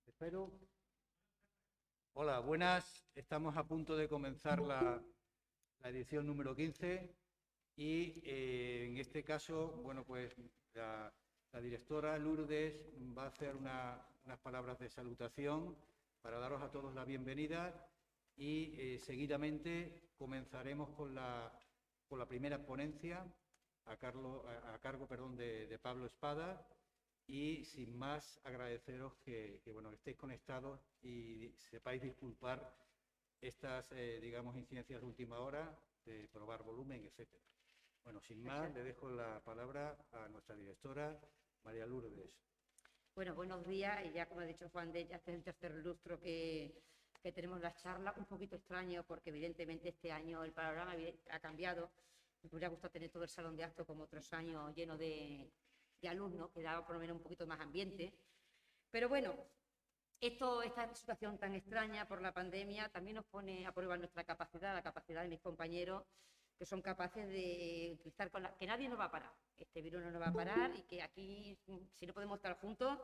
Espero. Hola, buenas. Estamos a punto de comenzar la edición número 15 y en este caso, bueno, pues la directora Lourdes va a hacer unas palabras de salutación para daros a todos la bienvenida y seguidamente comenzaremos con la primera ponencia a cargo de Pablo Espada. Y sin más, agradeceros que estéis conectados y sepáis disculpar estas, digamos, incidencias de última hora, de probar volumen, etcétera. Bueno, sin más, le dejo la palabra a nuestra directora, María Lourdes. Bueno, buenos días. Y ya como ha dicho Juan de, ya este es el tercer lustro que tenemos las charlas. Un poquito extraño porque evidentemente este año el panorama ha cambiado. Me hubiera gustado tener todo el salón de actos como otros años lleno de alumnos, que daba por lo menos un poquito más ambiente. Pero bueno, esta situación tan extraña por la pandemia también nos pone a prueba nuestra capacidad, la capacidad de mis compañeros, que son capaces de utilizar que nadie nos va a parar. Este virus no nos va a parar y que aquí, si no podemos estar juntos,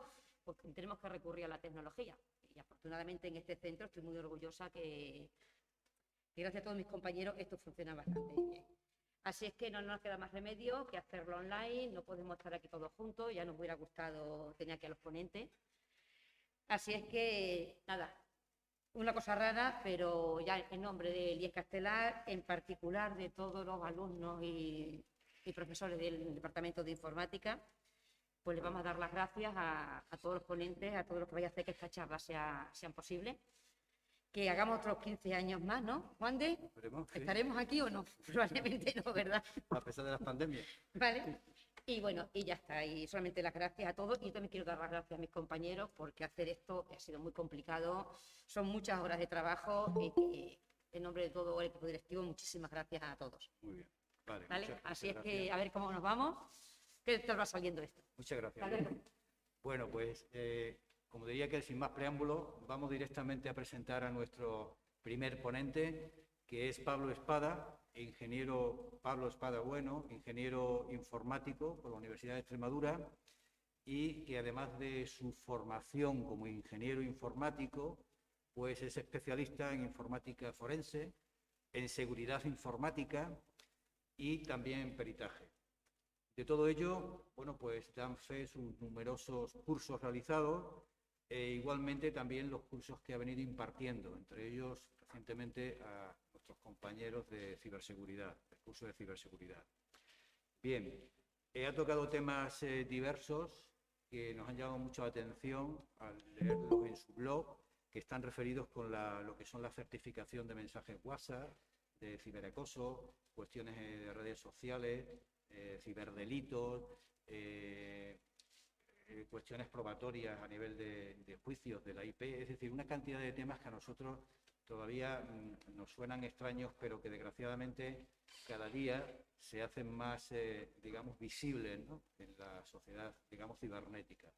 pues tenemos que recurrir a la tecnología. Y afortunadamente en este centro estoy muy orgullosa que gracias a todos mis compañeros esto funciona bastante bien. Así es que no nos queda más remedio que hacerlo online, no podemos estar aquí todos juntos, ya nos hubiera gustado tener aquí a los ponentes. Así es que, nada, una cosa rara, pero ya en nombre de IES Castelar, en particular de todos los alumnos y profesores del Departamento de Informática, pues les vamos a dar las gracias a todos los ponentes, a todos los que vayan a hacer que estas charlas sean posibles. Que hagamos otros 15 años más, ¿no, Juan de? ¿Estaremos aquí o no? Probablemente no, ¿verdad? A pesar de las pandemias. Vale. Y bueno, y ya está. Y solamente las gracias a todos. Y yo también quiero dar las gracias a mis compañeros porque hacer esto ha sido muy complicado. Son muchas horas de trabajo y en nombre de todo el equipo directivo, muchísimas gracias a todos. Muy bien. Vale. Así es que a ver cómo nos vamos. ¿Qué tal va saliendo esto? Muchas gracias. Bueno, pues como diría que sin más preámbulo, vamos directamente a presentar a nuestro primer ponente, que es Pablo Espada, ingeniero Pablo Espada Bueno, ingeniero informático por la Universidad de Extremadura, y que además de su formación como ingeniero informático, pues es especialista en informática forense, en seguridad informática y también en peritaje. De todo ello, bueno, pues dan fe sus numerosos cursos realizados e igualmente también los cursos que ha venido impartiendo, entre ellos recientemente a nuestros compañeros de ciberseguridad, el curso de ciberseguridad. Bien, ha tocado temas diversos que nos han llamado mucho la atención al leerlos en su blog, que están referidos con lo que son la certificación de mensajes WhatsApp, de ciberacoso, cuestiones de redes sociales, ciberdelitos, cuestiones probatorias a nivel de juicios de la IP, es decir, una cantidad de temas que a nosotros todavía nos suenan extraños, pero que desgraciadamente cada día se hacen más, digamos, visibles, ¿no?, en la sociedad, digamos, cibernética.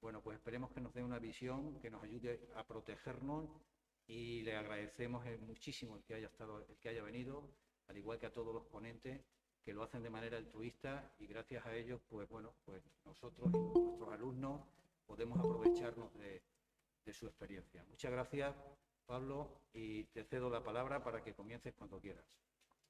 Bueno, pues esperemos que nos dé una visión que nos ayude a protegernos y le agradecemos muchísimo el que haya venido, al igual que a todos los ponentes que lo hacen de manera altruista y gracias a ellos, pues bueno, pues nosotros y nuestros alumnos podemos aprovecharnos de su experiencia. Muchas gracias, Pablo, y te cedo la palabra para que comiences cuando quieras.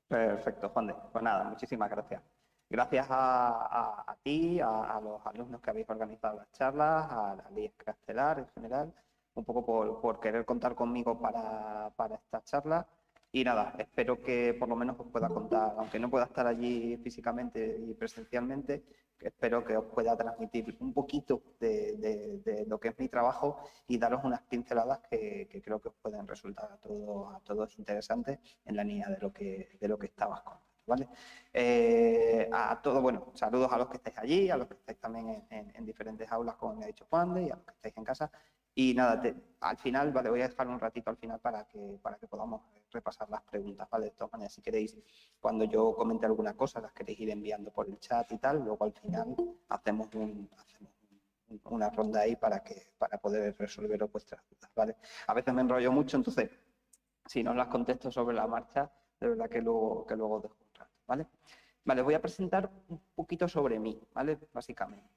Perfecto, Juan de. Pues nada, muchísimas gracias. Gracias a ti, a los alumnos que habéis organizado las charlas, a IES Castelar en general, un poco por querer contar conmigo para esta charla. Y nada, espero que por lo menos os pueda contar, aunque no pueda estar allí físicamente y presencialmente, espero que os pueda transmitir un poquito de lo que es mi trabajo y daros unas pinceladas que creo que os pueden resultar a todos interesantes en la línea de lo que estabas contando, ¿vale? A todos, bueno, saludos a los que estáis allí, a los que estáis también en diferentes aulas, como me ha dicho Juan de, y a los que estáis en casa. Y nada, al final, vale, voy a dejar un ratito al final para que podamos repasar las preguntas, ¿vale? De todas maneras, si queréis, cuando yo comente alguna cosa, las queréis ir enviando por el chat y tal, luego al final hacemos una ronda ahí para poder resolver vuestras dudas, ¿vale? A veces me enrollo mucho, entonces, si no las contesto sobre la marcha, de verdad que luego dejo un rato, ¿vale? Vale, voy a presentar un poquito sobre mí, ¿vale? Básicamente.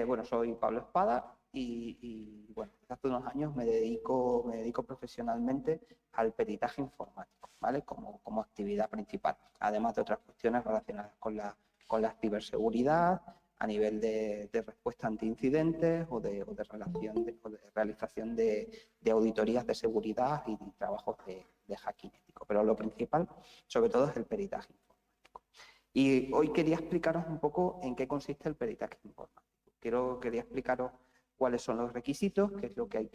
Bueno, soy Pablo Espada. y bueno, desde hace unos años me dedico profesionalmente al peritaje informático, ¿vale? Como actividad principal, además de otras cuestiones relacionadas con la ciberseguridad, a nivel de respuesta ante incidentes o de realización de auditorías de seguridad y trabajos de hacking ético. Pero lo principal, sobre todo, es el peritaje informático. Y hoy quería explicaros un poco en qué consiste el peritaje informático. Quería explicaros cuáles son los requisitos, qué es lo que hay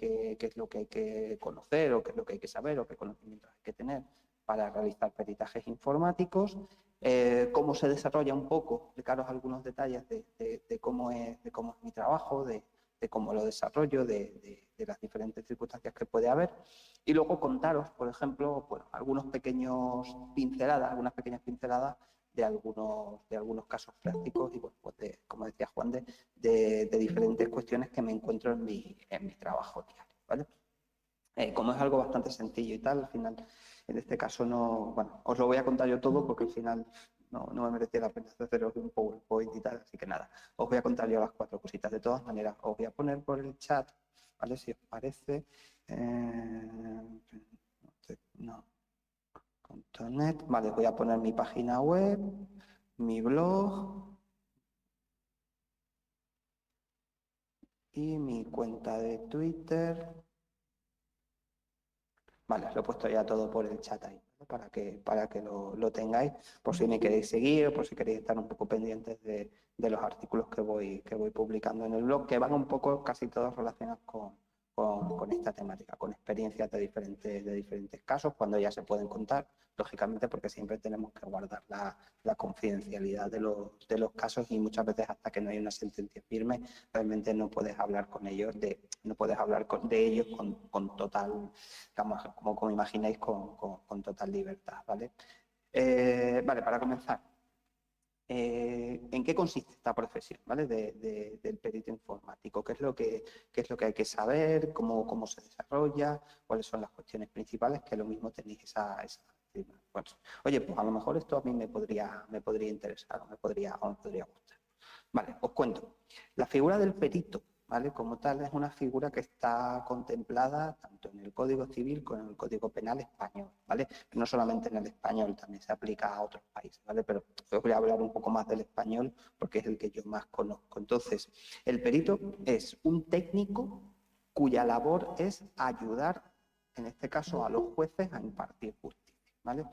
que conocer o qué es lo que hay que saber o qué conocimientos hay que tener para realizar peritajes informáticos, cómo se desarrolla un poco, explicaros algunos detalles de cómo es mi trabajo, de cómo lo desarrollo, de las diferentes circunstancias que puede haber, y luego contaros, por ejemplo, bueno, algunas pequeñas pinceladas de algunos casos prácticos y, bueno, pues como decía Juan, de diferentes cuestiones que me encuentro en mi trabajo diario, ¿vale? Como es algo bastante sencillo y tal, al final, en este caso no, bueno, os lo voy a contar yo todo porque al final no me merecía la pena haceros un PowerPoint y tal, así que nada, os voy a contar yo las 4 cositas. De todas maneras, os voy a poner por el chat, ¿vale? Si os parece, no, .net, vale, voy a poner mi página web, mi blog y mi cuenta de Twitter. Vale, lo he puesto ya todo por el chat ahí, ¿no? para que lo tengáis, por si me queréis seguir, por si queréis estar un poco pendientes de los artículos que voy publicando en el blog, que van un poco casi todos relacionados con esta temática, con experiencias de diferentes casos, cuando ya se pueden contar, lógicamente, porque siempre tenemos que guardar la confidencialidad de los casos y muchas veces hasta que no hay una sentencia firme, realmente no puedes hablar con ellos de ellos con total, como imagináis, con total libertad, ¿vale? Vale, para comenzar, ¿en qué consiste esta profesión, ¿vale? del perito informático? ¿Qué es lo que hay que saber? ¿Cómo se desarrolla? ¿Cuáles son las cuestiones principales? Que lo mismo tenéis esa bueno, oye, pues a lo mejor esto a mí me podría interesar o me podría gustar. Vale, os cuento. La figura del perito, ¿vale? Como tal, es una figura que está contemplada tanto en el Código Civil como en el Código Penal español, ¿vale? No solamente en el español, también se aplica a otros países, ¿vale? Pero os voy a hablar un poco más del español porque es el que yo más conozco. Entonces, el perito es un técnico cuya labor es ayudar, en este caso, a los jueces a impartir justicia, ¿vale?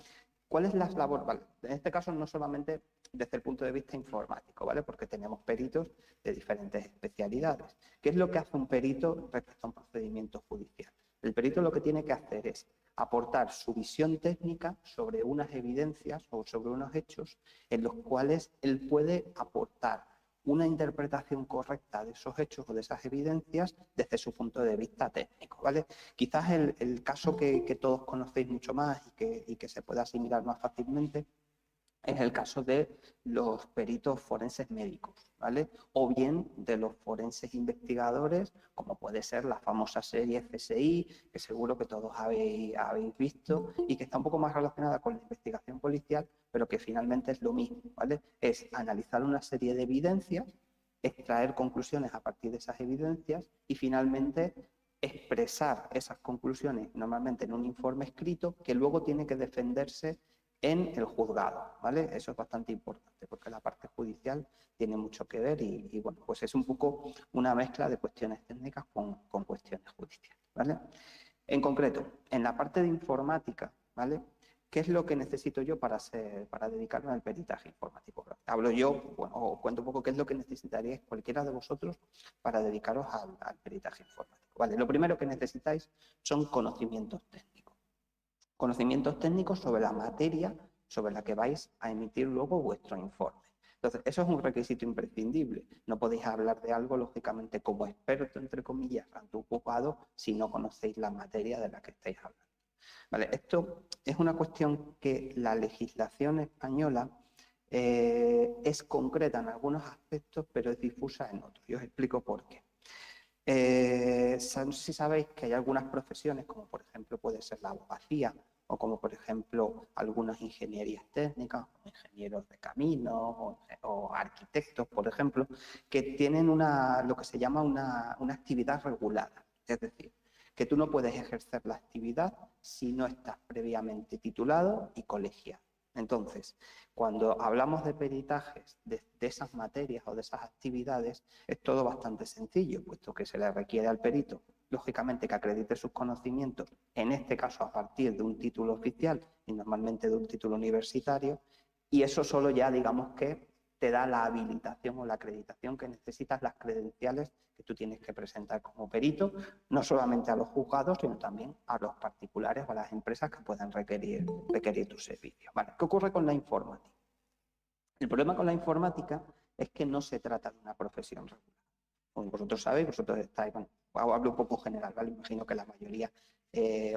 ¿Cuál es la labor? Vale, en este caso no solamente desde el punto de vista informático, ¿vale? Porque tenemos peritos de diferentes especialidades. ¿Qué es lo que hace un perito respecto a un procedimiento judicial? El perito lo que tiene que hacer es aportar su visión técnica sobre unas evidencias o sobre unos hechos en los cuales él puede aportar una interpretación correcta de esos hechos o de esas evidencias desde su punto de vista técnico, ¿vale? Quizás el caso que todos conocéis mucho más y que se puede asimilar más fácilmente es el caso de los peritos forenses médicos, ¿vale? O bien de los forenses investigadores, como puede ser la famosa serie CSI, que seguro que todos habéis visto y que está un poco más relacionada con la investigación policial, pero que finalmente es lo mismo, ¿vale? Es analizar una serie de evidencias, extraer conclusiones a partir de esas evidencias y finalmente expresar esas conclusiones normalmente en un informe escrito que luego tiene que defenderse en el juzgado, ¿vale? Eso es bastante importante porque la parte judicial tiene mucho que ver y bueno, pues es un poco una mezcla de cuestiones técnicas con cuestiones judiciales, ¿vale? En concreto, en la parte de informática, ¿vale? ¿Qué es lo que necesito yo para dedicarme al peritaje informático? Hablo yo, bueno, os cuento un poco qué es lo que necesitaríais cualquiera de vosotros para dedicaros al peritaje informático, ¿vale? Lo primero que necesitáis son conocimientos técnicos. Conocimientos técnicos sobre la materia sobre la que vais a emitir luego vuestro informe. Entonces, eso es un requisito imprescindible. No podéis hablar de algo, lógicamente, como experto, entre comillas, ante un juzgado, si no conocéis la materia de la que estáis hablando. ¿Vale? Esto es una cuestión que la legislación española es concreta en algunos aspectos, pero es difusa en otros. Y os explico por qué. No sé si sabéis que hay algunas profesiones, como por ejemplo puede ser la abogacía o como por ejemplo algunas ingenierías técnicas, como ingenieros de caminos o arquitectos, por ejemplo, que tienen lo que se llama una actividad regulada. Es decir, que tú no puedes ejercer la actividad si no estás previamente titulado y colegiado. Entonces, cuando hablamos de peritajes de esas materias o de esas actividades, es todo bastante sencillo, puesto que se le requiere al perito, lógicamente, que acredite sus conocimientos, en este caso a partir de un título oficial y normalmente de un título universitario, y eso solo ya, digamos que te da la habilitación o la acreditación que necesitas, las credenciales que tú tienes que presentar como perito, no solamente a los juzgados, sino también a los particulares o a las empresas que puedan requerir tus servicios. ¿Vale? ¿Qué ocurre con la informática? El problema con la informática es que no se trata de una profesión regular. Como vosotros sabéis, vosotros estáis, bueno, hablo un poco general, ¿vale? Imagino que la mayoría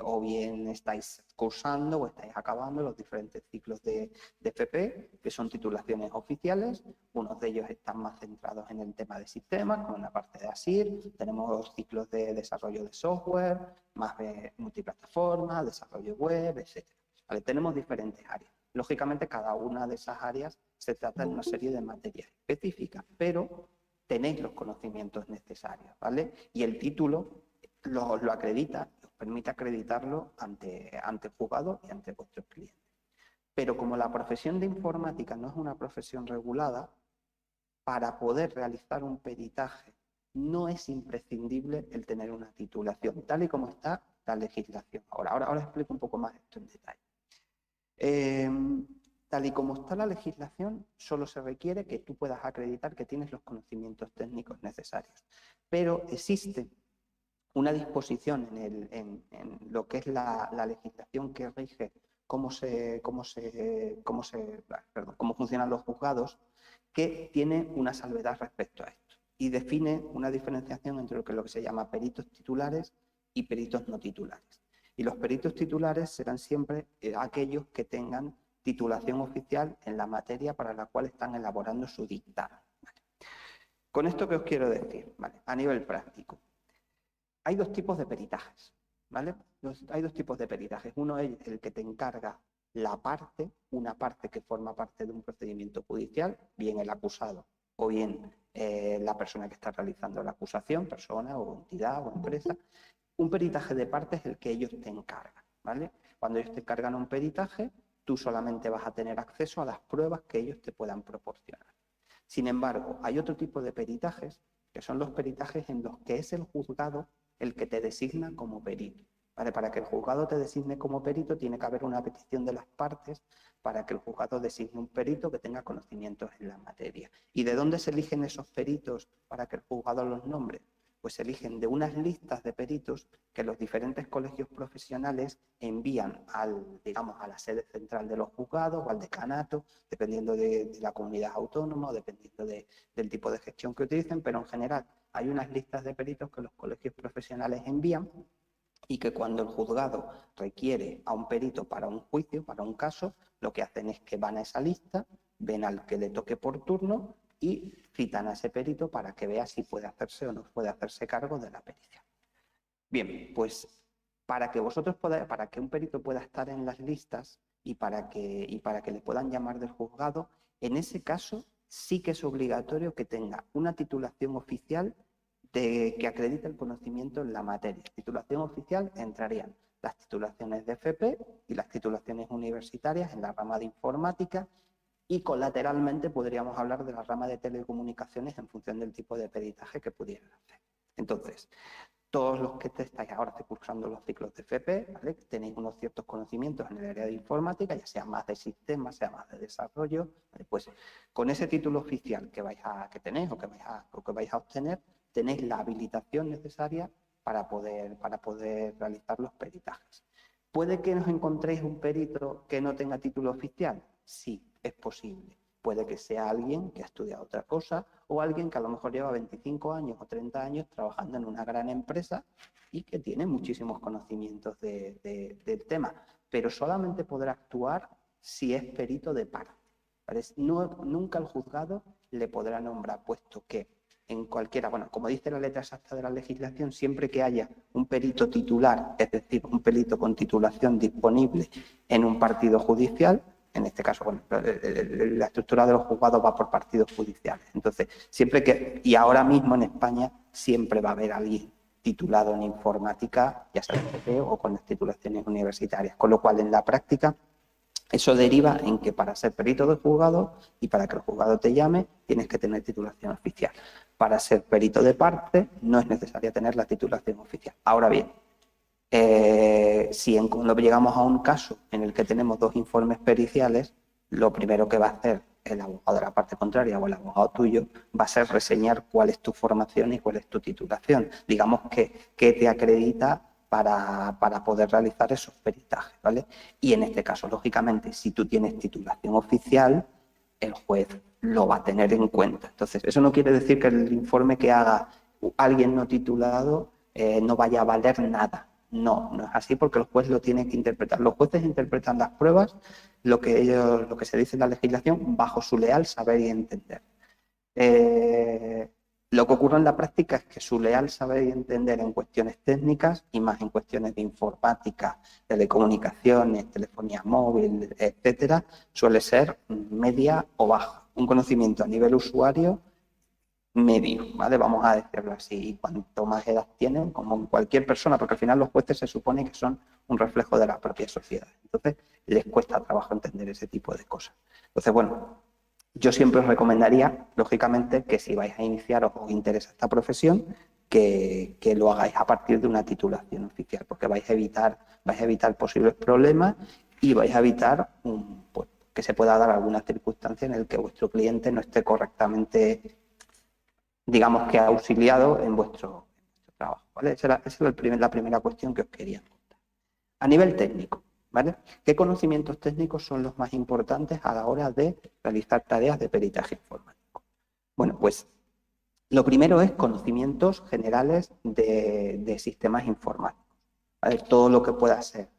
o bien estáis cursando o estáis acabando los diferentes ciclos de FP, que son titulaciones oficiales. Unos de ellos están más centrados en el tema de sistemas, con la parte de ASIR. Tenemos ciclos de desarrollo de software, más de multiplataforma, desarrollo web, etc. ¿Vale? Tenemos diferentes áreas. Lógicamente, cada una de esas áreas se trata de una serie de materias específicas, pero tenéis los conocimientos necesarios, ¿vale? Y el título lo acredita, os permite acreditarlo ante el juzgado y ante vuestros clientes. Pero como la profesión de informática no es una profesión regulada, para poder realizar un peritaje no es imprescindible el tener una titulación, tal y como está la legislación. Ahora explico un poco más esto en detalle. Tal y como está la legislación, solo se requiere que tú puedas acreditar que tienes los conocimientos técnicos necesarios. Pero existe una disposición en lo que es la legislación que rige cómo funcionan los juzgados, que tiene una salvedad respecto a esto y define una diferenciación entre lo que se llama peritos titulares y peritos no titulares. Y los peritos titulares serán siempre aquellos que tengan titulación oficial en la materia para la cual están elaborando su dictamen. ¿Vale? Con esto, ¿qué os quiero decir? ¿Vale? A nivel práctico. Hay dos tipos de peritajes, ¿vale? Hay dos tipos de peritajes. Uno es el que te encarga una parte que forma parte de un procedimiento judicial, bien el acusado o bien la persona que está realizando la acusación, persona o entidad o empresa. Un peritaje de parte es el que ellos te encargan, ¿vale? Cuando ellos te encargan un peritaje, tú solamente vas a tener acceso a las pruebas que ellos te puedan proporcionar. Sin embargo, hay otro tipo de peritajes, que son los peritajes en los que es el juzgado el que te designa como perito. ¿Vale? Para que el juzgado te designe como perito, tiene que haber una petición de las partes para que el juzgado designe un perito que tenga conocimientos en la materia. ¿Y de dónde se eligen esos peritos para que el juzgado los nombre? Pues se eligen de unas listas de peritos que los diferentes colegios profesionales envían a la sede central de los juzgados o al decanato, dependiendo de la comunidad autónoma o dependiendo del tipo de gestión que utilicen, pero en general hay unas listas de peritos que los colegios profesionales envían y que cuando el juzgado requiere a un perito para un juicio, para un caso, lo que hacen es que van a esa lista, ven al que le toque por turno y citan a ese perito para que vea si puede hacerse o no puede hacerse cargo de la pericia. Bien, pues para que un perito pueda estar en las listas y para que le puedan llamar del juzgado, en ese caso sí que es obligatorio que tenga una titulación oficial que acredite el conocimiento en la materia. Titulación oficial entrarían las titulaciones de FP y las titulaciones universitarias en la rama de informática, y colateralmente podríamos hablar de la rama de telecomunicaciones en función del tipo de peritaje que pudieran hacer. Entonces, todos los que estáis ahora cursando los ciclos de FP, ¿vale? Tenéis unos ciertos conocimientos en el área de informática, ya sea más de sistemas, sea más de desarrollo, ¿vale? Pues con ese título oficial que tenéis o que vais a obtener, tenéis la habilitación necesaria para poder realizar los peritajes. ¿Puede que nos encontréis un perito que no tenga título oficial? Sí, es posible. Puede que sea alguien que ha estudiado otra cosa o alguien que a lo mejor lleva 25 años o 30 años trabajando en una gran empresa y que tiene muchísimos conocimientos del tema, pero solamente podrá actuar si es perito de parte. ¿Vale? Nunca el juzgado le podrá nombrar, puesto que en cualquiera, bueno, como dice la letra exacta de la legislación, siempre que haya un perito titular, es decir, un perito con titulación disponible en un partido judicial, en este caso, bueno, la estructura de los juzgados va por partidos judiciales. Entonces, siempre que, y ahora mismo en España, siempre va a haber alguien titulado en informática, ya sea FP o con las titulaciones universitarias. Con lo cual, en la práctica, eso deriva en que para ser perito del juzgado y para que el juzgado te llame, tienes que tener titulación oficial. Para ser perito de parte, no es necesaria tener la titulación oficial. Ahora bien, si cuando llegamos a un caso en el que tenemos 2 informes periciales, lo primero que va a hacer el abogado de la parte contraria o el abogado tuyo va a ser reseñar cuál es tu formación y cuál es tu titulación. Digamos que te acredita para poder realizar esos peritajes, ¿vale? Y en este caso, lógicamente, si tú tienes titulación oficial, el juez lo va a tener en cuenta. Entonces, eso no quiere decir que el informe que haga alguien no titulado no vaya a valer nada. No, no es así porque el juez lo tiene que interpretar. Los jueces interpretan las pruebas, lo que se dice en la legislación, bajo su leal saber y entender. Lo que ocurre en la práctica es que su leal saber y entender en cuestiones técnicas y más en cuestiones de informática, telecomunicaciones, telefonía móvil, etcétera, suele ser media o baja. Un conocimiento a nivel usuario medio, ¿vale? Vamos a decirlo así. Y cuanto más edad tienen, como en cualquier persona, porque al final los jueces se supone que son un reflejo de la propia sociedad. Entonces, les cuesta trabajo entender ese tipo de cosas. Entonces, bueno, yo siempre os recomendaría, lógicamente, que si vais a iniciar o os interesa esta profesión, que lo hagáis a partir de una titulación oficial, porque vais a evitar posibles problemas y vais a evitar pues, que se pueda dar alguna circunstancia en la que vuestro cliente no esté correctamente, digamos que auxiliado en vuestro trabajo, ¿vale? Esa es la primera cuestión que os quería contar. A nivel técnico, ¿vale? ¿Qué conocimientos técnicos son los más importantes a la hora de realizar tareas de peritaje informático? Bueno, pues lo primero es conocimientos generales de sistemas informáticos, ¿vale? Todo lo que pueda ser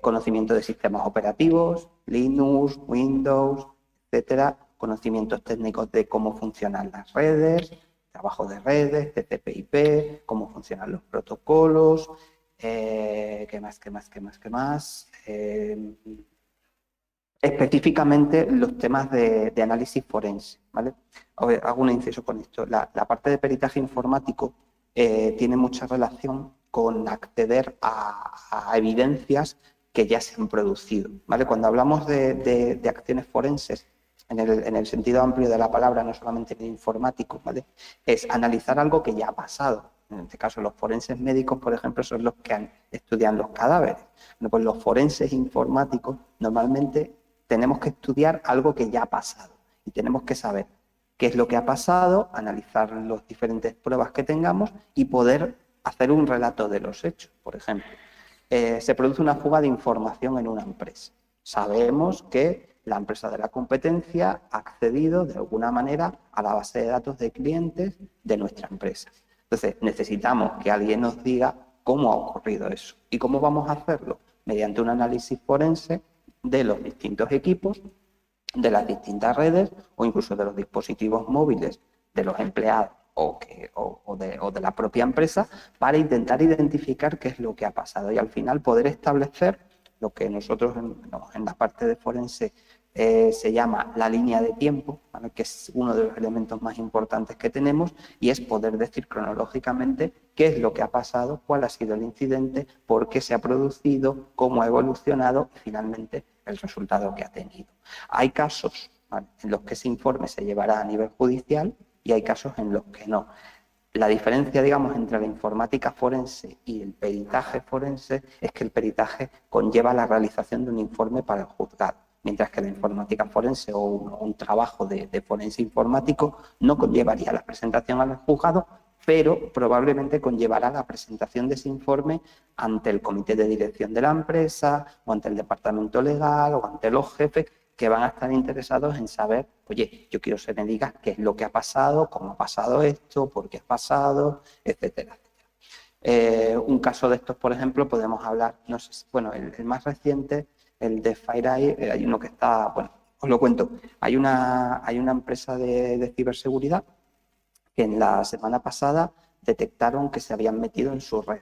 conocimiento de sistemas operativos, Linux, Windows, etcétera, conocimientos técnicos de cómo funcionan las redes, trabajo de redes, TCP/IP, cómo funcionan los protocolos, ¿qué más? Específicamente los temas de análisis forense, ¿vale? Hago un inciso con esto. La parte de peritaje informático tiene mucha relación con acceder a evidencias que ya se han producido, ¿vale? Cuando hablamos de acciones forenses, en el sentido amplio de la palabra, no solamente en el informático, ¿vale? Es analizar algo que ya ha pasado. En este caso, los forenses médicos, por ejemplo, son los que estudian los cadáveres. Bueno, pues los forenses informáticos normalmente tenemos que estudiar algo que ya ha pasado y tenemos que saber qué es lo que ha pasado, analizar las diferentes pruebas que tengamos y poder hacer un relato de los hechos. Por ejemplo, se produce una fuga de información en una empresa. Sabemos que la empresa de la competencia ha accedido de alguna manera a la base de datos de clientes de nuestra empresa. Entonces, necesitamos que alguien nos diga cómo ha ocurrido eso. ¿Y cómo vamos a hacerlo? Mediante un análisis forense de los distintos equipos, de las distintas redes o incluso de los dispositivos móviles de los empleados o de la propia empresa para intentar identificar qué es lo que ha pasado y al final poder establecer lo que nosotros en la parte de forense se llama la línea de tiempo, ¿vale? Que es uno de los elementos más importantes que tenemos y es poder decir cronológicamente qué es lo que ha pasado, cuál ha sido el incidente, por qué se ha producido, cómo ha evolucionado y finalmente el resultado que ha tenido. Hay casos, ¿vale?, en los que ese informe se llevará a nivel judicial y hay casos en los que no. La diferencia, digamos, entre la informática forense y el peritaje forense es que el peritaje conlleva la realización de un informe para el juzgado, mientras que la informática forense o un trabajo de forense informático no conllevaría la presentación al juzgado, pero probablemente conllevará la presentación de ese informe ante el comité de dirección de la empresa o ante el departamento legal o ante los jefes que van a estar interesados en saber, oye, yo quiero que me digas qué es lo que ha pasado, cómo ha pasado esto, por qué ha pasado, etcétera, etcétera. Un caso de estos, por ejemplo, podemos hablar, no sé, bueno, el más reciente, el de FireEye, hay uno que está, bueno, os lo cuento, hay una empresa de ciberseguridad que en la semana pasada detectaron que se habían metido en su red,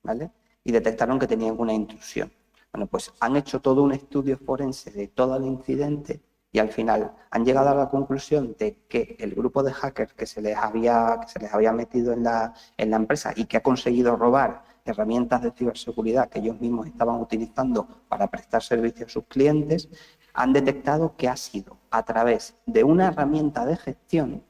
¿vale? Y detectaron que tenían una intrusión. Bueno, pues han hecho todo un estudio forense de todo el incidente y al final han llegado a la conclusión de que el grupo de hackers que se les había metido en la empresa y que ha conseguido robar herramientas de ciberseguridad que ellos mismos estaban utilizando para prestar servicio a sus clientes, han detectado que ha sido a través de una herramienta de gestión,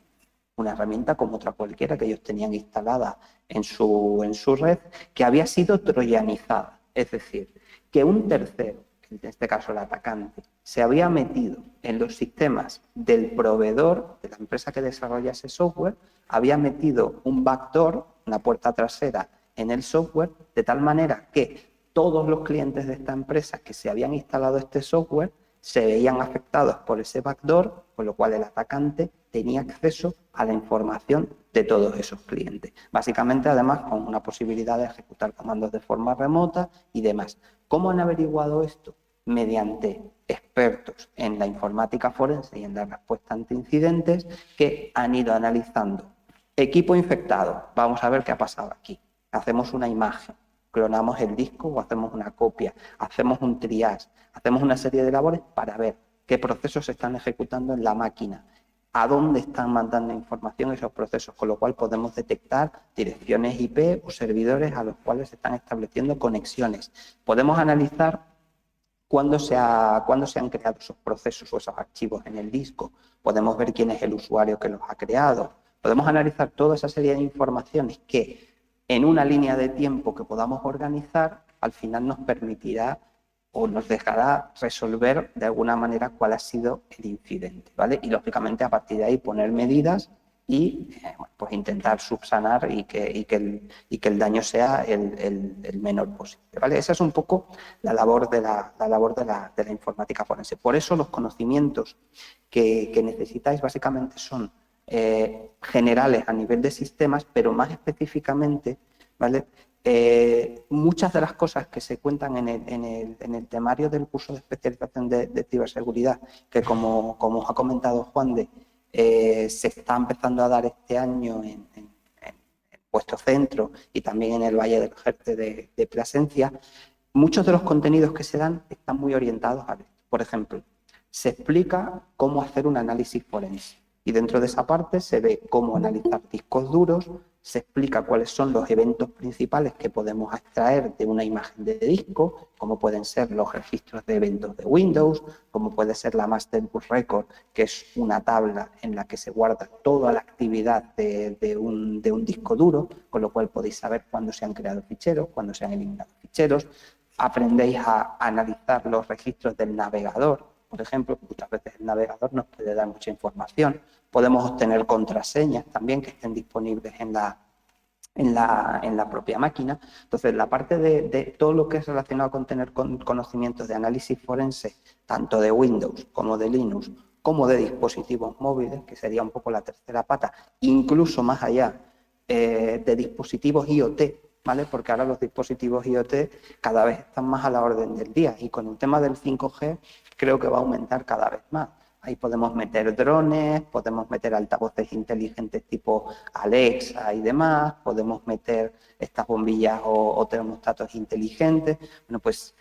una herramienta como otra cualquiera que ellos tenían instalada en su red, que había sido troyanizada. Es decir, que un tercero, en este caso el atacante, se había metido en los sistemas del proveedor, de la empresa que desarrolla ese software, había metido un backdoor, una puerta trasera, en el software, de tal manera que todos los clientes de esta empresa que se habían instalado este software se veían afectados por ese backdoor, con lo cual el atacante tenía acceso a la información de todos esos clientes. Básicamente, además, con una posibilidad de ejecutar comandos de forma remota y demás. ¿Cómo han averiguado esto? Mediante expertos en la informática forense y en la respuesta ante incidentes que han ido analizando. Equipo infectado, vamos a ver qué ha pasado aquí. Hacemos una imagen, clonamos el disco o hacemos una copia, hacemos un triage, hacemos una serie de labores para ver qué procesos se están ejecutando en la máquina, a dónde están mandando información esos procesos, con lo cual podemos detectar direcciones IP o servidores a los cuales se están estableciendo conexiones. Podemos analizar cuándo se han creado esos procesos o esos archivos en el disco. Podemos ver quién es el usuario que los ha creado. Podemos analizar toda esa serie de informaciones que en una línea de tiempo que podamos organizar, al final nos permitirá o nos dejará resolver de alguna manera cuál ha sido el incidente, ¿vale? Y lógicamente a partir de ahí poner medidas y pues intentar subsanar y que el daño sea el menor posible, ¿vale? Esa es un poco la labor de la informática forense. Por eso los conocimientos que necesitáis básicamente son generales a nivel de sistemas, pero más específicamente, ¿vale? Muchas de las cosas que se cuentan en el temario del curso de especialización de ciberseguridad, que como os ha comentado Juan se está empezando a dar este año en vuestro centro y también en el Valle del Jerte de Plasencia, muchos de los contenidos que se dan están muy orientados a esto. Por ejemplo, se explica cómo hacer un análisis forense y dentro de esa parte se ve cómo analizar discos duros, se explica cuáles son los eventos principales que podemos extraer de una imagen de disco, como pueden ser los registros de eventos de Windows, como puede ser la Master Boot Record, que es una tabla en la que se guarda toda la actividad de un disco duro, con lo cual podéis saber cuándo se han creado ficheros, cuándo se han eliminado ficheros. Aprendéis a analizar los registros del navegador, por ejemplo, que muchas veces el navegador nos puede dar mucha información. Podemos obtener contraseñas también que estén disponibles en la propia máquina. Entonces, la parte de todo lo que es relacionado con tener conocimientos de análisis forense, tanto de Windows como de Linux, como de dispositivos móviles, que sería un poco la tercera pata, incluso más allá de dispositivos IoT, ¿vale? Porque ahora los dispositivos IoT cada vez están más a la orden del día y con el tema del 5G creo que va a aumentar cada vez más. Ahí podemos meter drones, podemos meter altavoces inteligentes tipo Alexa y demás, podemos meter estas bombillas o termostatos inteligentes. Bueno, pues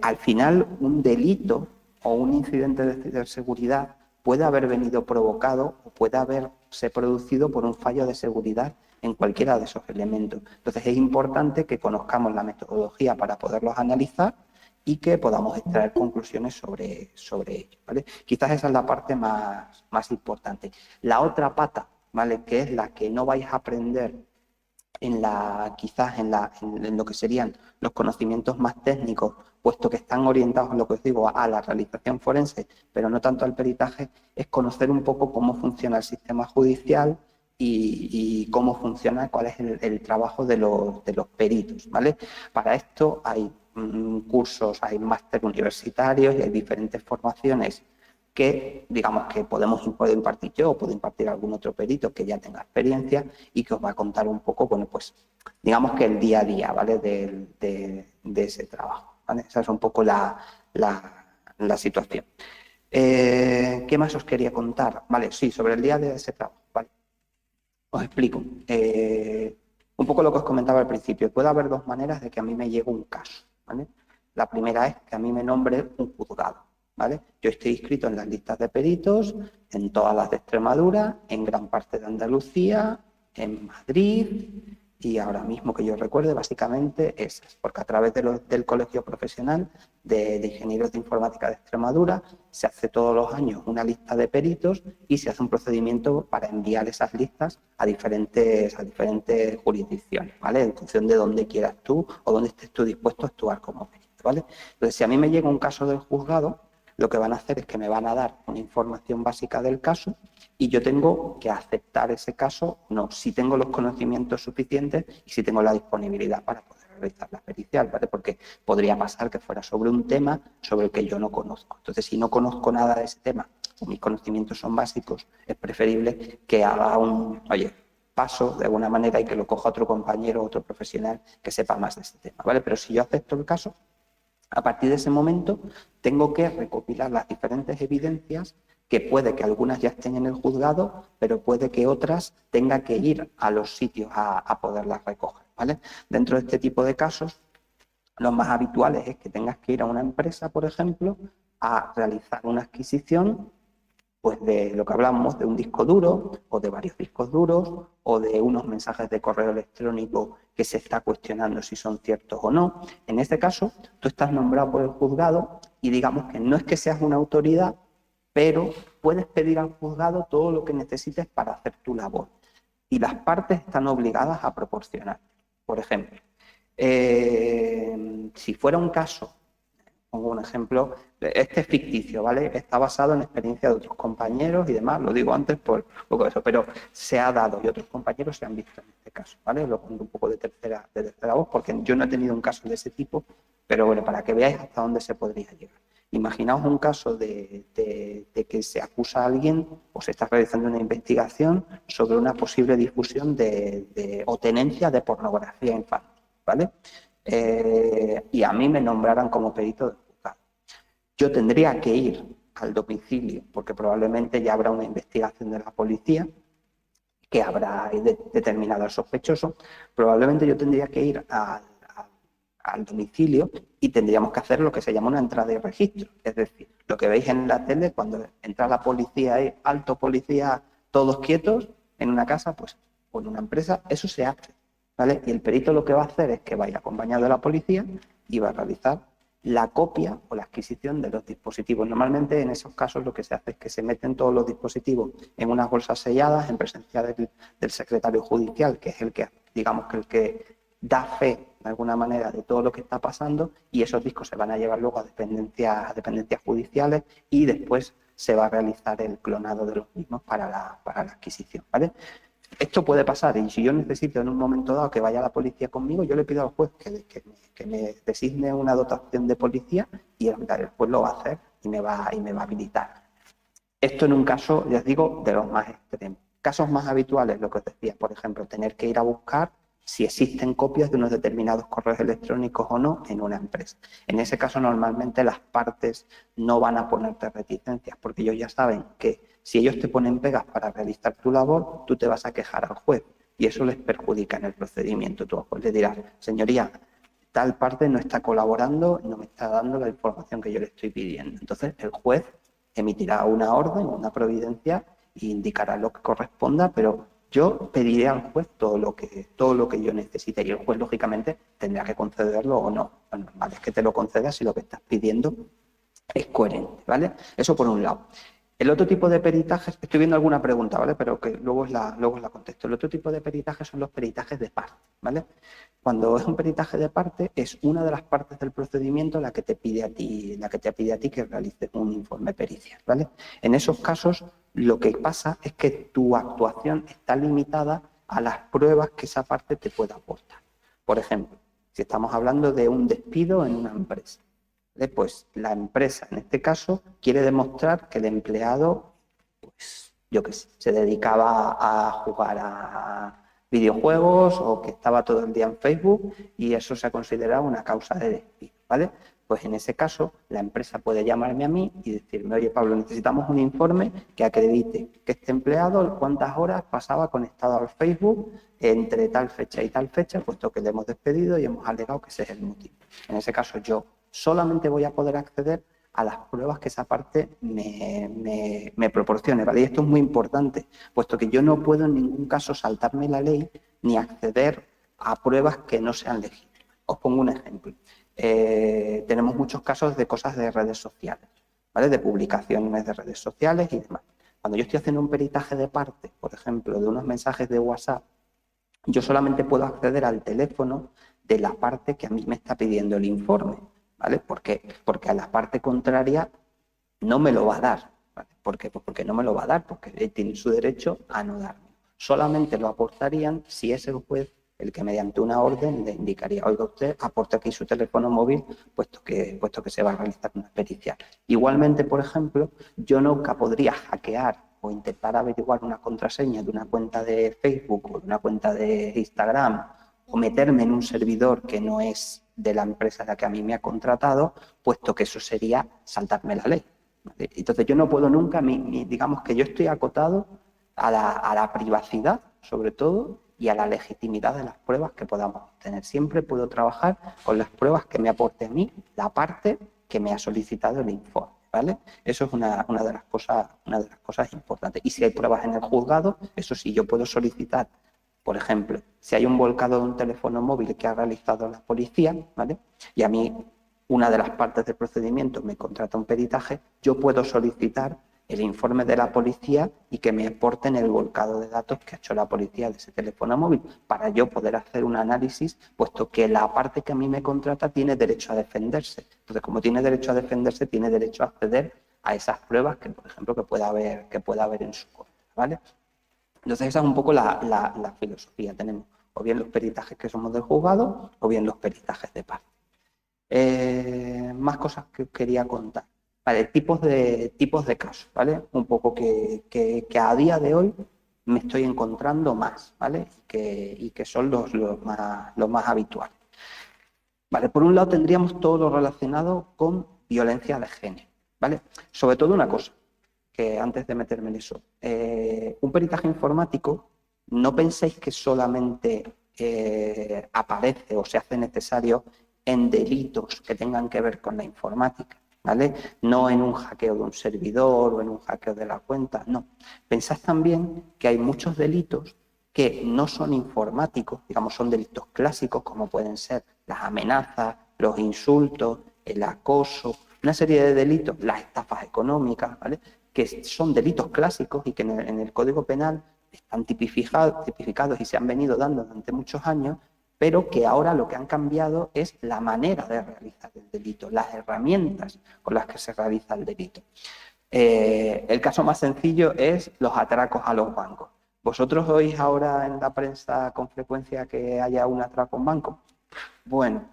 al final un delito o un incidente de ciberseguridad puede haber venido provocado o puede haberse producido por un fallo de seguridad en cualquiera de esos elementos. Entonces es importante que conozcamos la metodología para poderlos analizar y que podamos extraer conclusiones sobre ello, ¿vale? Quizás esa es la parte más importante. La otra pata, ¿vale? Que es la que no vais a aprender quizás en lo que serían los conocimientos más técnicos, puesto que están orientados, lo que os digo, a la realización forense, pero no tanto al peritaje, es conocer un poco cómo funciona el sistema judicial y cómo funciona, cuál es el trabajo de los peritos, ¿vale? Para esto hay cursos, hay máster universitarios y hay diferentes formaciones que, digamos, que puedo impartir yo o puedo impartir algún otro perito que ya tenga experiencia y que os va a contar un poco, bueno, pues, digamos que el día a día, ¿vale? De ese trabajo, ¿vale? Esa es un poco la situación. ¿Qué más os quería contar? Vale, sí, sobre el día de ese trabajo, ¿vale? Os explico. Un poco lo que os comentaba al principio. Puede haber dos maneras de que a mí me llegue un caso, ¿vale? La primera es que a mí me nombre un juzgado, ¿vale? Yo estoy inscrito en las listas de peritos, en todas las de Extremadura, en gran parte de Andalucía, en Madrid, y ahora mismo que yo recuerde, básicamente esas, porque a través del Colegio Profesional de Ingenieros de Informática de Extremadura se hace todos los años una lista de peritos y se hace un procedimiento para enviar esas listas a diferentes jurisdicciones, ¿vale? En función de dónde quieras tú o dónde estés tú dispuesto a actuar como perito, ¿vale? Entonces, si a mí me llega un caso del juzgado, lo que van a hacer es que me van a dar una información básica del caso y yo tengo que aceptar ese caso, no, si tengo los conocimientos suficientes y si tengo la disponibilidad para poder realizar la pericial, ¿vale? Porque podría pasar que fuera sobre un tema sobre el que yo no conozco. Entonces, si no conozco nada de ese tema o mis conocimientos son básicos, es preferible que haga paso de alguna manera y que lo coja otro compañero, otro profesional que sepa más de ese tema, ¿vale? Pero si yo acepto el caso, a partir de ese momento tengo que recopilar las diferentes evidencias que puede que algunas ya estén en el juzgado, pero puede que otras tenga que ir a los sitios a poderlas recoger, ¿vale? Dentro de este tipo de casos, los más habituales es que tengas que ir a una empresa, por ejemplo, a realizar una adquisición pues de lo que hablamos, de un disco duro o de varios discos duros o de unos mensajes de correo electrónico que se está cuestionando si son ciertos o no. En este caso, tú estás nombrado por el juzgado y digamos que no es que seas una autoridad, pero puedes pedir al juzgado todo lo que necesites para hacer tu labor. Y las partes están obligadas a proporcionar. Por ejemplo, si fuera un caso, pongo un ejemplo, este es ficticio, ¿vale? Está basado en experiencia de otros compañeros y demás, lo digo antes por poco eso, pero se ha dado y otros compañeros se han visto en este caso, ¿vale? Lo pongo un poco de tercera voz porque yo no he tenido un caso de ese tipo, pero bueno, para que veáis hasta dónde se podría llegar. Imaginaos un caso de que se acusa a alguien o se está realizando una investigación sobre una posible difusión o tenencia de pornografía infantil, ¿vale? Y a mí me nombraran como perito del juzgado. Yo tendría que ir al domicilio, porque probablemente ya habrá una investigación de la policía que habrá determinado al sospechoso. Probablemente yo tendría que ir al domicilio y tendríamos que hacer lo que se llama una entrada de registro. Es decir, lo que veis en la tele, cuando entra la policía, alto policía, todos quietos, en una casa, pues, o en una empresa, eso se hace, ¿vale? Y el perito lo que va a hacer es que va a ir acompañado de la policía y va a realizar la copia o la adquisición de los dispositivos. Normalmente en esos casos lo que se hace es que se meten todos los dispositivos en unas bolsas selladas en presencia del secretario judicial, que es el que, digamos que el que da fe de alguna manera de todo lo que está pasando, y esos discos se van a llevar luego a dependencias judiciales y después se va a realizar el clonado de los mismos para la adquisición, ¿vale? Esto puede pasar y si yo necesito en un momento dado que vaya la policía conmigo, yo le pido al juez que me designe una dotación de policía y el juez lo va a hacer y me va a habilitar. Esto en un caso, ya os digo, de los más extremos. Casos más habituales, lo que os decía, por ejemplo, tener que ir a buscar si existen copias de unos determinados correos electrónicos o no en una empresa. En ese caso, normalmente las partes no van a ponerte reticencias porque ellos ya saben que si ellos te ponen pegas para realizar tu labor, tú te vas a quejar al juez y eso les perjudica en el procedimiento. Tú al juez le dirás, señoría, tal parte no está colaborando, no me está dando la información que yo le estoy pidiendo. Entonces, el juez emitirá una orden, una providencia e indicará lo que corresponda, pero yo pediré al juez todo lo que yo necesite y el juez, lógicamente, tendrá que concederlo o no. Lo normal es que te lo concedas si lo que estás pidiendo es coherente, ¿vale? Eso por un lado. El otro tipo de peritajes, estoy viendo alguna pregunta, ¿vale? Pero que luego os la contesto. El otro tipo de peritajes son los peritajes de parte, ¿vale? Cuando es un peritaje de parte, es una de las partes del procedimiento la que te pide a ti que realices un informe pericial, ¿vale? En esos casos, lo que pasa es que tu actuación está limitada a las pruebas que esa parte te pueda aportar. Por ejemplo, si estamos hablando de un despido en una empresa, pues la empresa, en este caso, quiere demostrar que el empleado, pues, yo qué sé, se dedicaba a jugar a videojuegos o que estaba todo el día en Facebook y eso se ha considerado una causa de despido, ¿vale? Pues en ese caso, la empresa puede llamarme a mí y decirme, oye, Pablo, necesitamos un informe que acredite que este empleado cuántas horas pasaba conectado al Facebook entre tal fecha y tal fecha, puesto que le hemos despedido y hemos alegado que ese es el motivo. En ese caso, yo solamente voy a poder acceder a las pruebas que esa parte me proporcione, ¿vale? Y esto es muy importante, puesto que yo no puedo en ningún caso saltarme la ley ni acceder a pruebas que no sean legítimas. Os pongo un ejemplo. Tenemos muchos casos de cosas de redes sociales, ¿vale? De publicaciones de redes sociales y demás. Cuando yo estoy haciendo un peritaje de parte, por ejemplo, de unos mensajes de WhatsApp, yo solamente puedo acceder al teléfono de la parte que a mí me está pidiendo el informe, ¿vale? ¿Por qué? Porque a la parte contraria no me lo va a dar, ¿vale? ¿Por qué? Pues porque no me lo va a dar, porque tiene su derecho a no darme. Solamente lo aportarían si es el juez el que mediante una orden le indicaría, oiga, usted aporte aquí su teléfono móvil, puesto que se va a realizar una pericia. Igualmente, por ejemplo, yo nunca podría hackear o intentar averiguar una contraseña de una cuenta de Facebook o de una cuenta de Instagram o meterme en un servidor que no es de la empresa la que a mí me ha contratado, puesto que eso sería saltarme la ley, ¿vale? Entonces yo no puedo nunca, digamos que yo estoy acotado a la privacidad, sobre todo, y a la legitimidad de las pruebas que podamos obtener. Siempre puedo trabajar con las pruebas que me aporte a mí la parte que me ha solicitado el informe, ¿vale? Eso es una de las cosas importantes. Y si hay pruebas en el juzgado, eso sí, yo puedo solicitar, por ejemplo, si hay un volcado de un teléfono móvil que ha realizado la policía, ¿vale? Y a mí una de las partes del procedimiento me contrata un peritaje, yo puedo solicitar el informe de la policía y que me aporten el volcado de datos que ha hecho la policía de ese teléfono móvil para yo poder hacer un análisis, puesto que la parte que a mí me contrata tiene derecho a defenderse. Entonces, como tiene derecho a defenderse, tiene derecho a acceder a esas pruebas que, por ejemplo, que pueda haber en su contra, ¿vale? Entonces, esa es un poco la filosofía. Tenemos o bien los peritajes que somos del juzgado o bien los peritajes de parte. Más cosas que os quería contar. Vale, tipos de casos, ¿vale? Un poco que a día de hoy me estoy encontrando más, ¿vale? Y que son los más habituales. Vale, por un lado tendríamos todo lo relacionado con violencia de género, ¿vale? Sobre todo una cosa, que antes de meterme en eso, un peritaje informático, no penséis que solamente aparece o se hace necesario en delitos que tengan que ver con la informática, ¿vale? No en un hackeo de un servidor o en un hackeo de la cuenta, no. Pensad también que hay muchos delitos que no son informáticos, digamos, son delitos clásicos, como pueden ser las amenazas, los insultos, el acoso, una serie de delitos, las estafas económicas, ¿vale? Que son delitos clásicos y que en el Código Penal están tipificados y se han venido dando durante muchos años, pero que ahora lo que han cambiado es la manera de realizar el delito, las herramientas con las que se realiza el delito. El caso más sencillo es los atracos a los bancos. ¿Vosotros oís ahora en la prensa con frecuencia que haya un atraco a un banco? Bueno,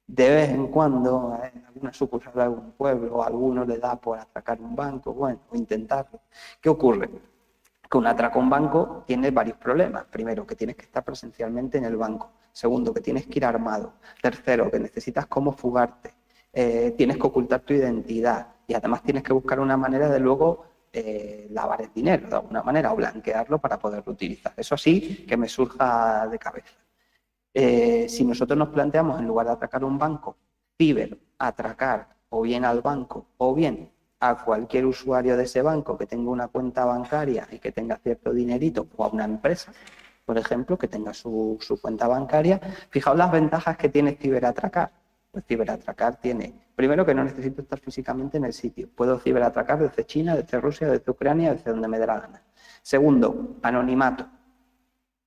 de vez en cuando en alguna sucursal de algún pueblo a alguno le da por atracar un banco, bueno, o intentarlo. ¿Qué ocurre? Que un atraco a un banco tiene varios problemas. Primero, que tienes que estar presencialmente en el banco. Segundo, que tienes que ir armado. Tercero, que necesitas cómo fugarte. Tienes que ocultar tu identidad. Y además tienes que buscar una manera de luego lavar el dinero, de alguna manera, o blanquearlo para poderlo utilizar. Eso sí, que me surja de cabeza. Si nosotros nos planteamos, en lugar de atracar un banco, atracar o bien al banco o bien a cualquier usuario de ese banco que tenga una cuenta bancaria y que tenga cierto dinerito, o a una empresa, por ejemplo, que tenga su cuenta bancaria, fijaos las ventajas que tiene ciberatracar. Pues ciberatracar tiene, primero, que no necesito estar físicamente en el sitio. Puedo ciberatracar desde China, desde Rusia, desde Ucrania, desde donde me dé la gana. Segundo, anonimato.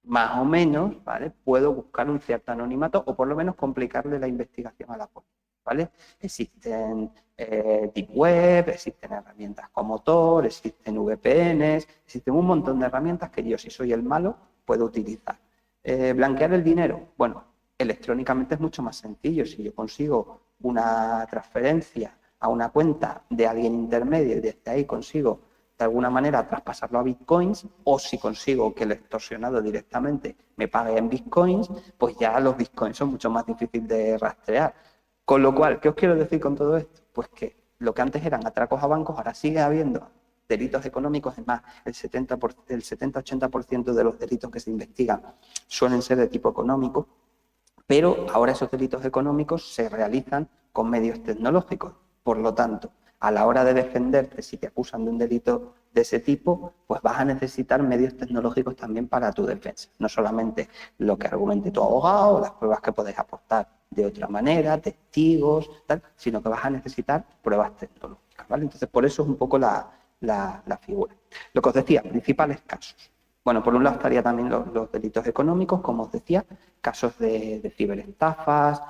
Más o menos, ¿vale? Puedo buscar un cierto anonimato o por lo menos complicarle la investigación a la policía, ¿vale? Existen deep web, existen herramientas como Tor, existen VPNs, existen un montón de herramientas que yo, si soy el malo, puedo utilizar. Blanquear el dinero, bueno, electrónicamente es mucho más sencillo. Si yo consigo una transferencia a una cuenta de alguien intermedio y desde ahí consigo de alguna manera traspasarlo a bitcoins, o si consigo que el extorsionado directamente me pague en bitcoins, pues ya los bitcoins son mucho más difíciles de rastrear. Con lo cual, ¿qué os quiero decir con todo esto? Pues que lo que antes eran atracos a bancos, ahora sigue habiendo delitos económicos. Es más, el 70-80% de los delitos que se investigan suelen ser de tipo económico, pero ahora esos delitos económicos se realizan con medios tecnológicos. Por lo tanto, a la hora de defenderte, si te acusan de un delito de ese tipo, pues vas a necesitar medios tecnológicos también para tu defensa. No solamente lo que argumente tu abogado, las pruebas que podés aportar de otra manera, testigos, tal, sino que vas a necesitar pruebas tecnológicas, ¿vale? Entonces, por eso es un poco la figura. Lo que os decía, principales casos. Bueno, por un lado estaría también los delitos económicos, como os decía, casos de ciberestafas,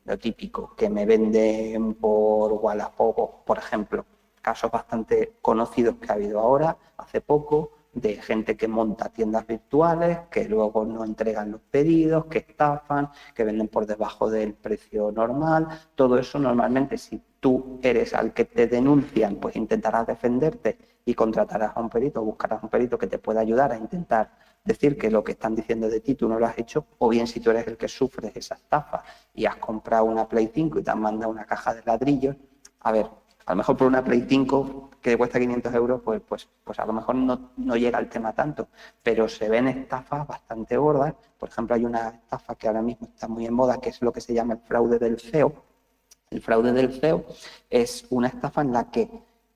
lo típico, que me venden por Wallapop, por ejemplo, casos bastante conocidos que ha habido ahora, hace poco, de gente que monta tiendas virtuales, que luego no entregan los pedidos, que estafan, que venden por debajo del precio normal. Todo eso normalmente, si tú eres al que te denuncian, pues intentarás defenderte y contratarás a un perito, buscarás un perito que te pueda ayudar a intentar decir que lo que están diciendo de ti tú no lo has hecho, o bien si tú eres el que sufres esa estafa y has comprado una Play 5 y te han mandado una caja de ladrillos, a ver, a lo mejor por una Play 5 que cuesta 500 euros, pues a lo mejor no llega el tema tanto, pero se ven estafas bastante gordas. Por ejemplo, hay una estafa que ahora mismo está muy en moda, que es lo que se llama el fraude del CEO. El fraude del CEO es una estafa en la que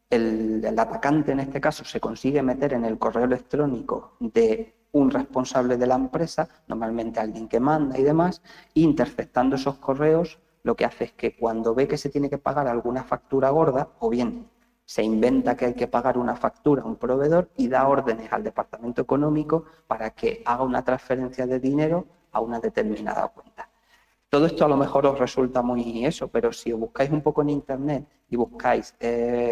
el atacante, en este caso, se consigue meter en el correo electrónico de un responsable de la empresa, normalmente alguien que manda y demás, interceptando esos correos. Lo que hace es que cuando ve que se tiene que pagar alguna factura gorda, o bien se inventa que hay que pagar una factura a un proveedor y da órdenes al departamento económico para que haga una transferencia de dinero a una determinada cuenta. Todo esto a lo mejor os resulta muy eso, pero si os buscáis un poco en internet y buscáis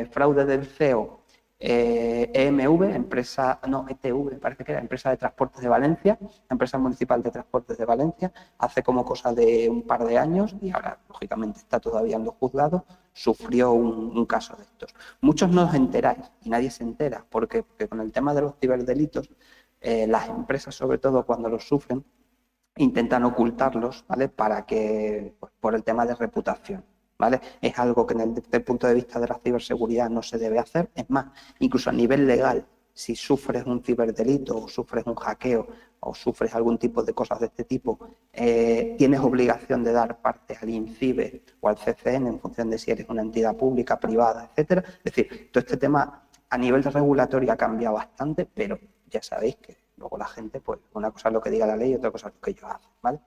fraude del CEO, EMV, ETV, parece que era Empresa de Transportes de Valencia, Empresa Municipal de Transportes de Valencia, hace como cosa de un par de años, y ahora lógicamente está todavía en los juzgados, sufrió un caso de estos. Muchos no os enteráis y nadie se entera, porque con el tema de los ciberdelitos, las empresas, sobre todo cuando los sufren, intentan ocultarlos, ¿vale? Para que, pues, por el tema de reputación, ¿vale? Es algo que desde el punto de vista de la ciberseguridad no se debe hacer. Es más, incluso a nivel legal, si sufres un ciberdelito o sufres un hackeo o sufres algún tipo de cosas de este tipo, tienes obligación de dar parte al INCIBE o al CCN en función de si eres una entidad pública, privada, etcétera. Es decir, todo este tema a nivel regulatorio ha cambiado bastante, pero ya sabéis que luego la gente, pues una cosa es lo que diga la ley y otra cosa es lo que ellos hacen, ¿vale?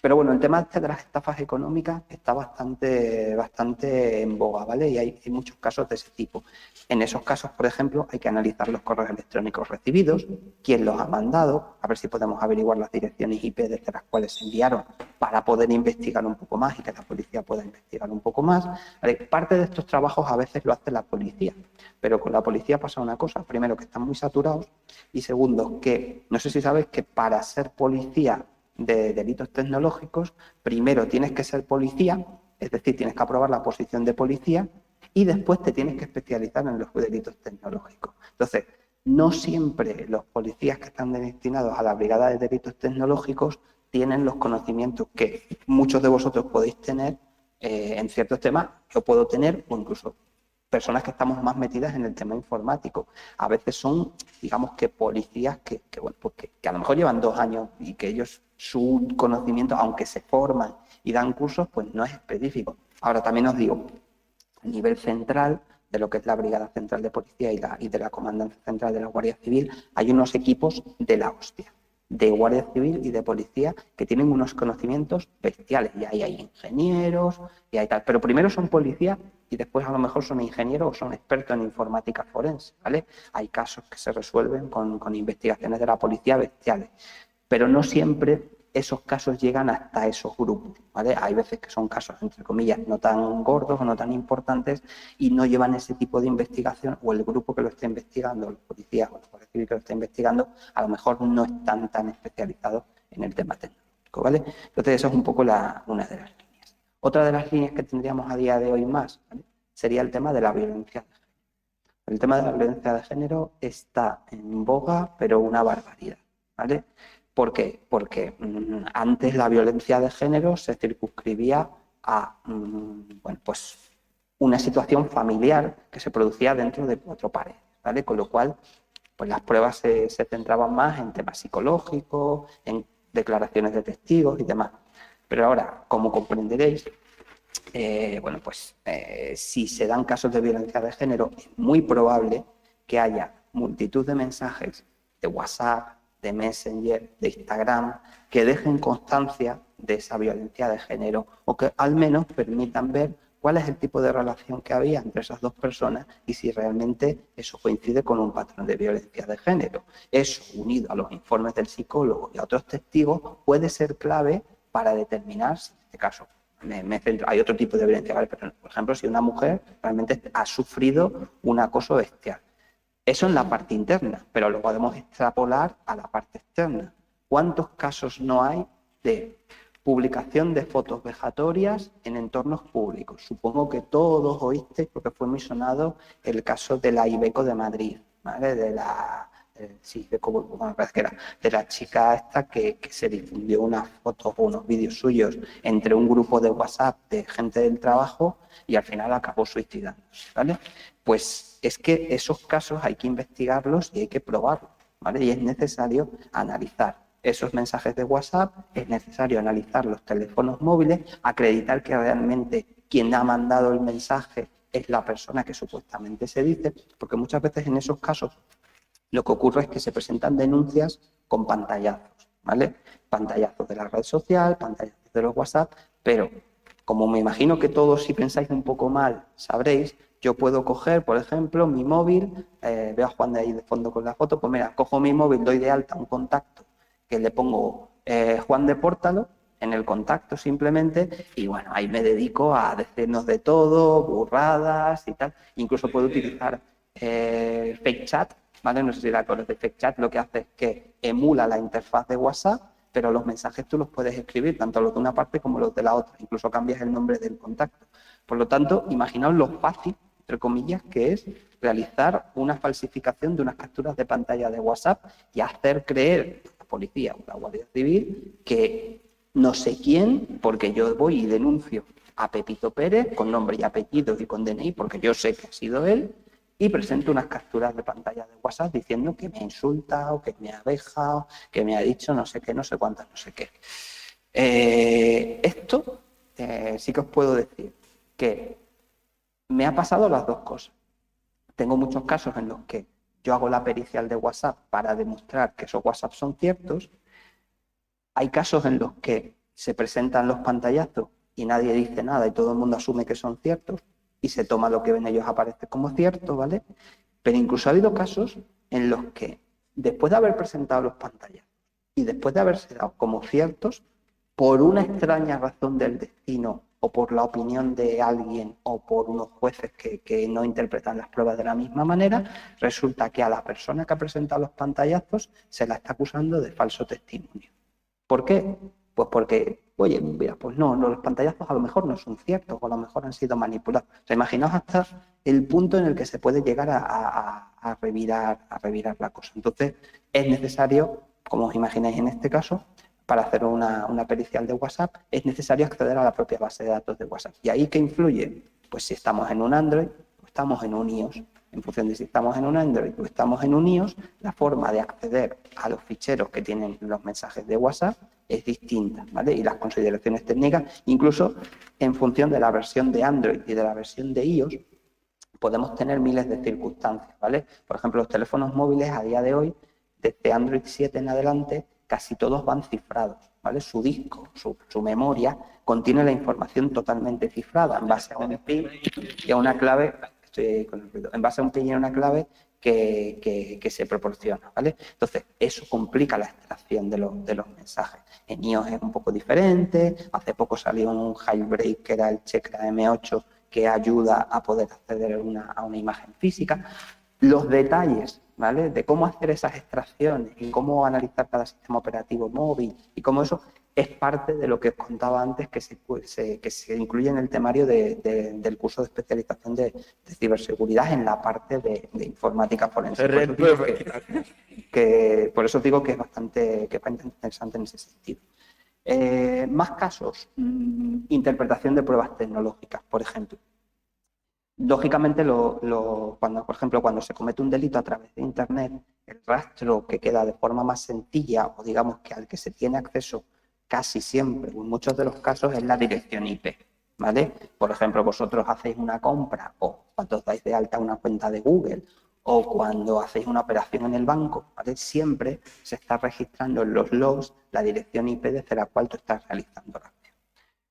Pero bueno, el tema de las estafas económicas está bastante en boga, ¿vale? Y hay muchos casos de ese tipo. En esos casos, por ejemplo, hay que analizar los correos electrónicos recibidos, quién los ha mandado, a ver si podemos averiguar las direcciones IP desde las cuales se enviaron para poder investigar un poco más y que la policía pueda investigar un poco más. ¿Vale? Parte de estos trabajos a veces lo hace la policía, pero con la policía pasa una cosa. Primero, que están muy saturados, y segundo, que no sé si sabes que para ser policía de delitos tecnológicos, primero tienes que ser policía, es decir, tienes que aprobar la posición de policía, y después te tienes que especializar en los delitos tecnológicos. Entonces, no siempre los policías que están destinados a la brigada de delitos tecnológicos tienen los conocimientos que muchos de vosotros podéis tener en ciertos temas. Yo puedo tener, o incluso personas que estamos más metidas en el tema informático. A veces son, digamos, que policías que a lo mejor llevan 2 años y que ellos, su conocimiento, aunque se forman y dan cursos, pues no es específico. Ahora también os digo, a nivel central, de lo que es la Brigada Central de Policía y de la Comandancia Central de la Guardia Civil, hay unos equipos de la hostia, de Guardia Civil y de Policía, que tienen unos conocimientos bestiales. Y ahí hay ingenieros y hay tal. Pero primero son policías y después a lo mejor son ingenieros o son expertos en informática forense, ¿vale? Hay casos que se resuelven con investigaciones de la policía bestiales. Pero no siempre esos casos llegan hasta esos grupos, ¿vale? Hay veces que son casos, entre comillas, no tan gordos o no tan importantes y no llevan ese tipo de investigación, o el grupo que lo está investigando, los policías o los guardias civiles que lo está investigando, a lo mejor no están tan especializados en el tema tecnológico, ¿vale? Entonces, esa es un poco una de las líneas. Otra de las líneas que tendríamos a día de hoy más, ¿vale? Sería el tema de la violencia de género. El tema de la violencia de género está en boga, pero una barbaridad, ¿vale? ¿Por qué? Porque antes la violencia de género se circunscribía a bueno, pues una situación familiar que se producía dentro de 4 paredes, ¿vale? Con lo cual, pues las pruebas se centraban más en temas psicológicos, en declaraciones de testigos y demás. Pero ahora, como comprenderéis, bueno, pues si se dan casos de violencia de género, es muy probable que haya multitud de mensajes de WhatsApp, de Messenger, de Instagram, que dejen constancia de esa violencia de género o que al menos permitan ver cuál es el tipo de relación que había entre esas 2 personas y si realmente eso coincide con un patrón de violencia de género. Eso, unido a los informes del psicólogo y a otros testigos, puede ser clave para determinar si en este caso hay otro tipo de violencia, ¿vale? Pero, por ejemplo, si una mujer realmente ha sufrido un acoso bestial. Eso en la parte interna, pero lo podemos extrapolar a la parte externa. ¿Cuántos casos no hay de publicación de fotos vejatorias en entornos públicos? Supongo que todos oísteis, porque fue muy sonado, el caso de la Ibeco de Madrid, ¿vale? De la chica esta que se difundió unas fotos o unos vídeos suyos entre un grupo de WhatsApp de gente del trabajo y al final acabó suicidándose, ¿vale? Pues es que esos casos hay que investigarlos y hay que probarlos, ¿vale? Y es necesario analizar esos mensajes de WhatsApp, es necesario analizar los teléfonos móviles, acreditar que realmente quien ha mandado el mensaje es la persona que supuestamente se dice, porque muchas veces en esos casos lo que ocurre es que se presentan denuncias con pantallazos, ¿vale? Pantallazos de la red social, pantallazos de los WhatsApp, pero como me imagino que todos, si pensáis un poco mal, sabréis, yo puedo coger, por ejemplo, mi móvil, veo a Juan de ahí de fondo con la foto, pues mira, cojo mi móvil, doy de alta un contacto que le pongo Juan de Pórtalo en el contacto simplemente y bueno, ahí me dedico a decirnos de todo, burradas y tal. Incluso puedo utilizar fake chat, ¿vale? No sé si la conoces de fake chat, lo que hace es que emula la interfaz de WhatsApp, pero los mensajes tú los puedes escribir, tanto los de una parte como los de la otra, incluso cambias el nombre del contacto. Por lo tanto, imaginaos lo fácil, entre comillas, que es realizar una falsificación de unas capturas de pantalla de WhatsApp y hacer creer a la policía o la Guardia Civil que no sé quién, porque yo voy y denuncio a Pepito Pérez con nombre y apellido y con DNI, porque yo sé que ha sido él, y presento unas capturas de pantalla de WhatsApp diciendo que me ha insultado, que me ha vejado, que me ha dicho no sé qué, no sé cuántas, no sé qué. Esto sí que os puedo decir que me ha pasado las 2 cosas. Tengo muchos casos en los que yo hago la pericial de WhatsApp para demostrar que esos WhatsApp son ciertos. Hay casos en los que se presentan los pantallazos y nadie dice nada y todo el mundo asume que son ciertos y se toma lo que ven ellos aparece como cierto, ¿vale? Pero incluso ha habido casos en los que después de haber presentado los pantallazos y después de haberse dado como ciertos, por una extraña razón del destino o por la opinión de alguien o por unos jueces que no interpretan las pruebas de la misma manera, resulta que a la persona que ha presentado los pantallazos se la está acusando de falso testimonio. ¿Por qué? Pues porque, oye, mira, pues no, los pantallazos a lo mejor no son ciertos o a lo mejor han sido manipulados. O sea, imaginaos hasta el punto en el que se puede llegar a revirar la cosa. Entonces, es necesario, como os imagináis en este caso, para hacer una pericial de WhatsApp, es necesario acceder a la propia base de datos de WhatsApp. ¿Y ahí qué influye? Pues si estamos en un Android o estamos en un iOS. En función de si estamos en un Android o estamos en un iOS, la forma de acceder a los ficheros que tienen los mensajes de WhatsApp es distinta, ¿vale? Y las consideraciones técnicas, incluso en función de la versión de Android y de la versión de iOS, podemos tener miles de circunstancias, ¿vale? Por ejemplo, los teléfonos móviles a día de hoy, desde Android 7 en adelante, casi todos van cifrados, ¿vale? Su disco, su memoria, contiene la información totalmente cifrada en base a un PIN y a una clave, en base a un PIN y a una clave que se proporciona, ¿vale? Entonces, eso complica la extracción de los mensajes. En iOS es un poco diferente, hace poco salió un jailbreak que era el Chekra M8 que ayuda a poder acceder a una imagen física. Los detalles, ¿vale?, de cómo hacer esas extracciones y cómo analizar cada sistema operativo móvil y cómo eso es parte de lo que os contaba antes que se incluye en el temario del curso de especialización de ciberseguridad en la parte de informática forense. Por eso digo que es bastante interesante en ese sentido. Más casos, interpretación de pruebas tecnológicas, por ejemplo. Lógicamente, por ejemplo, cuando se comete un delito a través de Internet, el rastro que queda de forma más sencilla, o digamos que al que se tiene acceso casi siempre, en muchos de los casos, es la dirección IP, ¿vale? Por ejemplo, vosotros hacéis una compra, o cuando os dais de alta una cuenta de Google, o cuando hacéis una operación en el banco, ¿vale? Siempre se está registrando en los logs la dirección IP desde la cual tú estás realizando la acción.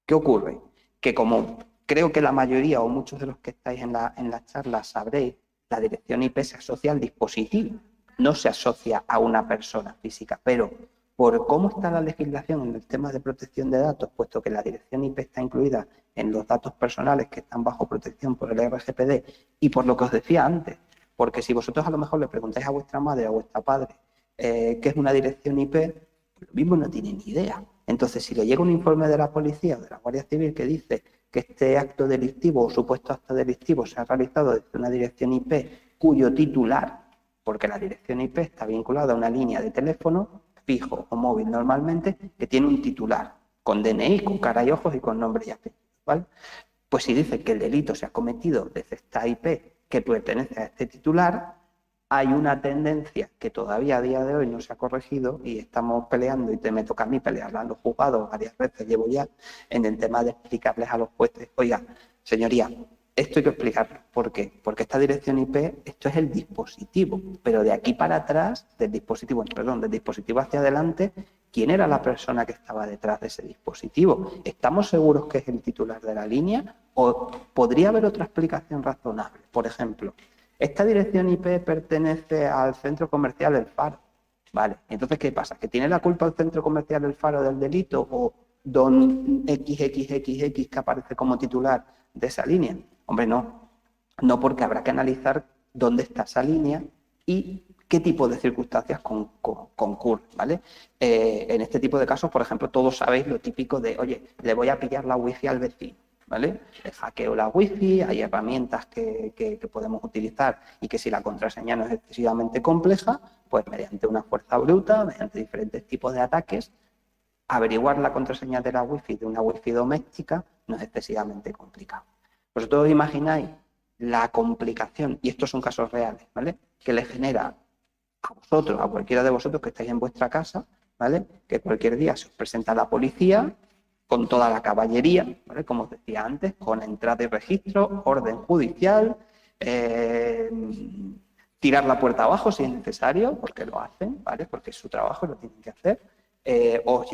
¿Qué ocurre? Que como creo que la mayoría o muchos de los que estáis en la charla sabréis, la dirección IP se asocia al dispositivo, no se asocia a una persona física, pero por cómo está la legislación en el tema de protección de datos, puesto que la dirección IP está incluida en los datos personales que están bajo protección por el RGPD y por lo que os decía antes, porque si vosotros a lo mejor le preguntáis a vuestra madre o a vuestra padre qué es una dirección IP, lo mismo no tienen ni idea. Entonces, si le llega un informe de la policía o de la Guardia Civil que dice que este acto delictivo o supuesto acto delictivo se ha realizado desde una dirección IP cuyo titular, porque la dirección IP está vinculada a una línea de teléfono fijo o móvil normalmente, que tiene un titular, con DNI, con cara y ojos y con nombre y apellido, ¿vale? Pues si dice que el delito se ha cometido desde esta IP que pertenece a este titular, hay una tendencia que todavía a día de hoy no se ha corregido y estamos peleando, y me toca a mí pelearla en los juzgados varias veces, llevo ya, en el tema de explicarles a los jueces, oiga, señoría, esto hay que explicarlo. ¿Por qué? Porque esta dirección IP, esto es el dispositivo, pero de aquí para atrás, del dispositivo hacia adelante, ¿quién era la persona que estaba detrás de ese dispositivo? ¿Estamos seguros que es el titular de la línea? ¿O podría haber otra explicación razonable? Por ejemplo, esta dirección IP pertenece al centro comercial El Faro. Vale, entonces, ¿qué pasa? ¿Que tiene la culpa el centro comercial El Faro del delito o don XXXX que aparece como titular de esa línea? Hombre, no. No, porque habrá que analizar dónde está esa línea y qué tipo de circunstancias concurren, ¿vale? En este tipo de casos, por ejemplo, todos sabéis lo típico de, oye, le voy a pillar la wifi al vecino, ¿vale? Le hackeo la wifi, hay herramientas que podemos utilizar y que si la contraseña no es excesivamente compleja, pues mediante una fuerza bruta, mediante diferentes tipos de ataques, averiguar la contraseña de la wifi de una wifi doméstica no es excesivamente complicado. Vosotros os imagináis la complicación, y estos son casos reales, ¿vale?, que le genera a vosotros, a cualquiera de vosotros que estáis en vuestra casa, ¿vale?, que cualquier día se os presenta la policía con toda la caballería, ¿vale?, como os decía antes, con entrada y registro, orden judicial, tirar la puerta abajo si es necesario, porque lo hacen, ¿vale?, porque es su trabajo y lo tienen que hacer. Os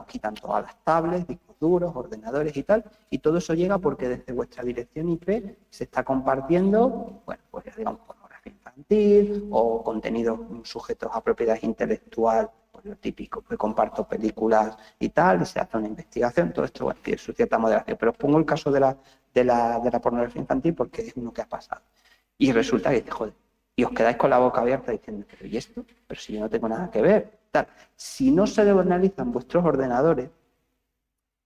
quitan todas las tablets, discos duros, ordenadores y tal, y todo eso llega porque desde vuestra dirección IP se está compartiendo, bueno, pues ya digamos, pornografía infantil o contenidos sujetos a propiedad intelectual, pues lo típico, que comparto películas y tal, y se hace una investigación, todo esto, bueno, tiene su cierta moderación, pero os pongo el caso de la pornografía infantil porque es uno que ha pasado. Y resulta que, joder, y os quedáis con la boca abierta diciendo, pero ¿y esto? Pero si yo no tengo nada que ver. Tal. Si no se analizan vuestros ordenadores,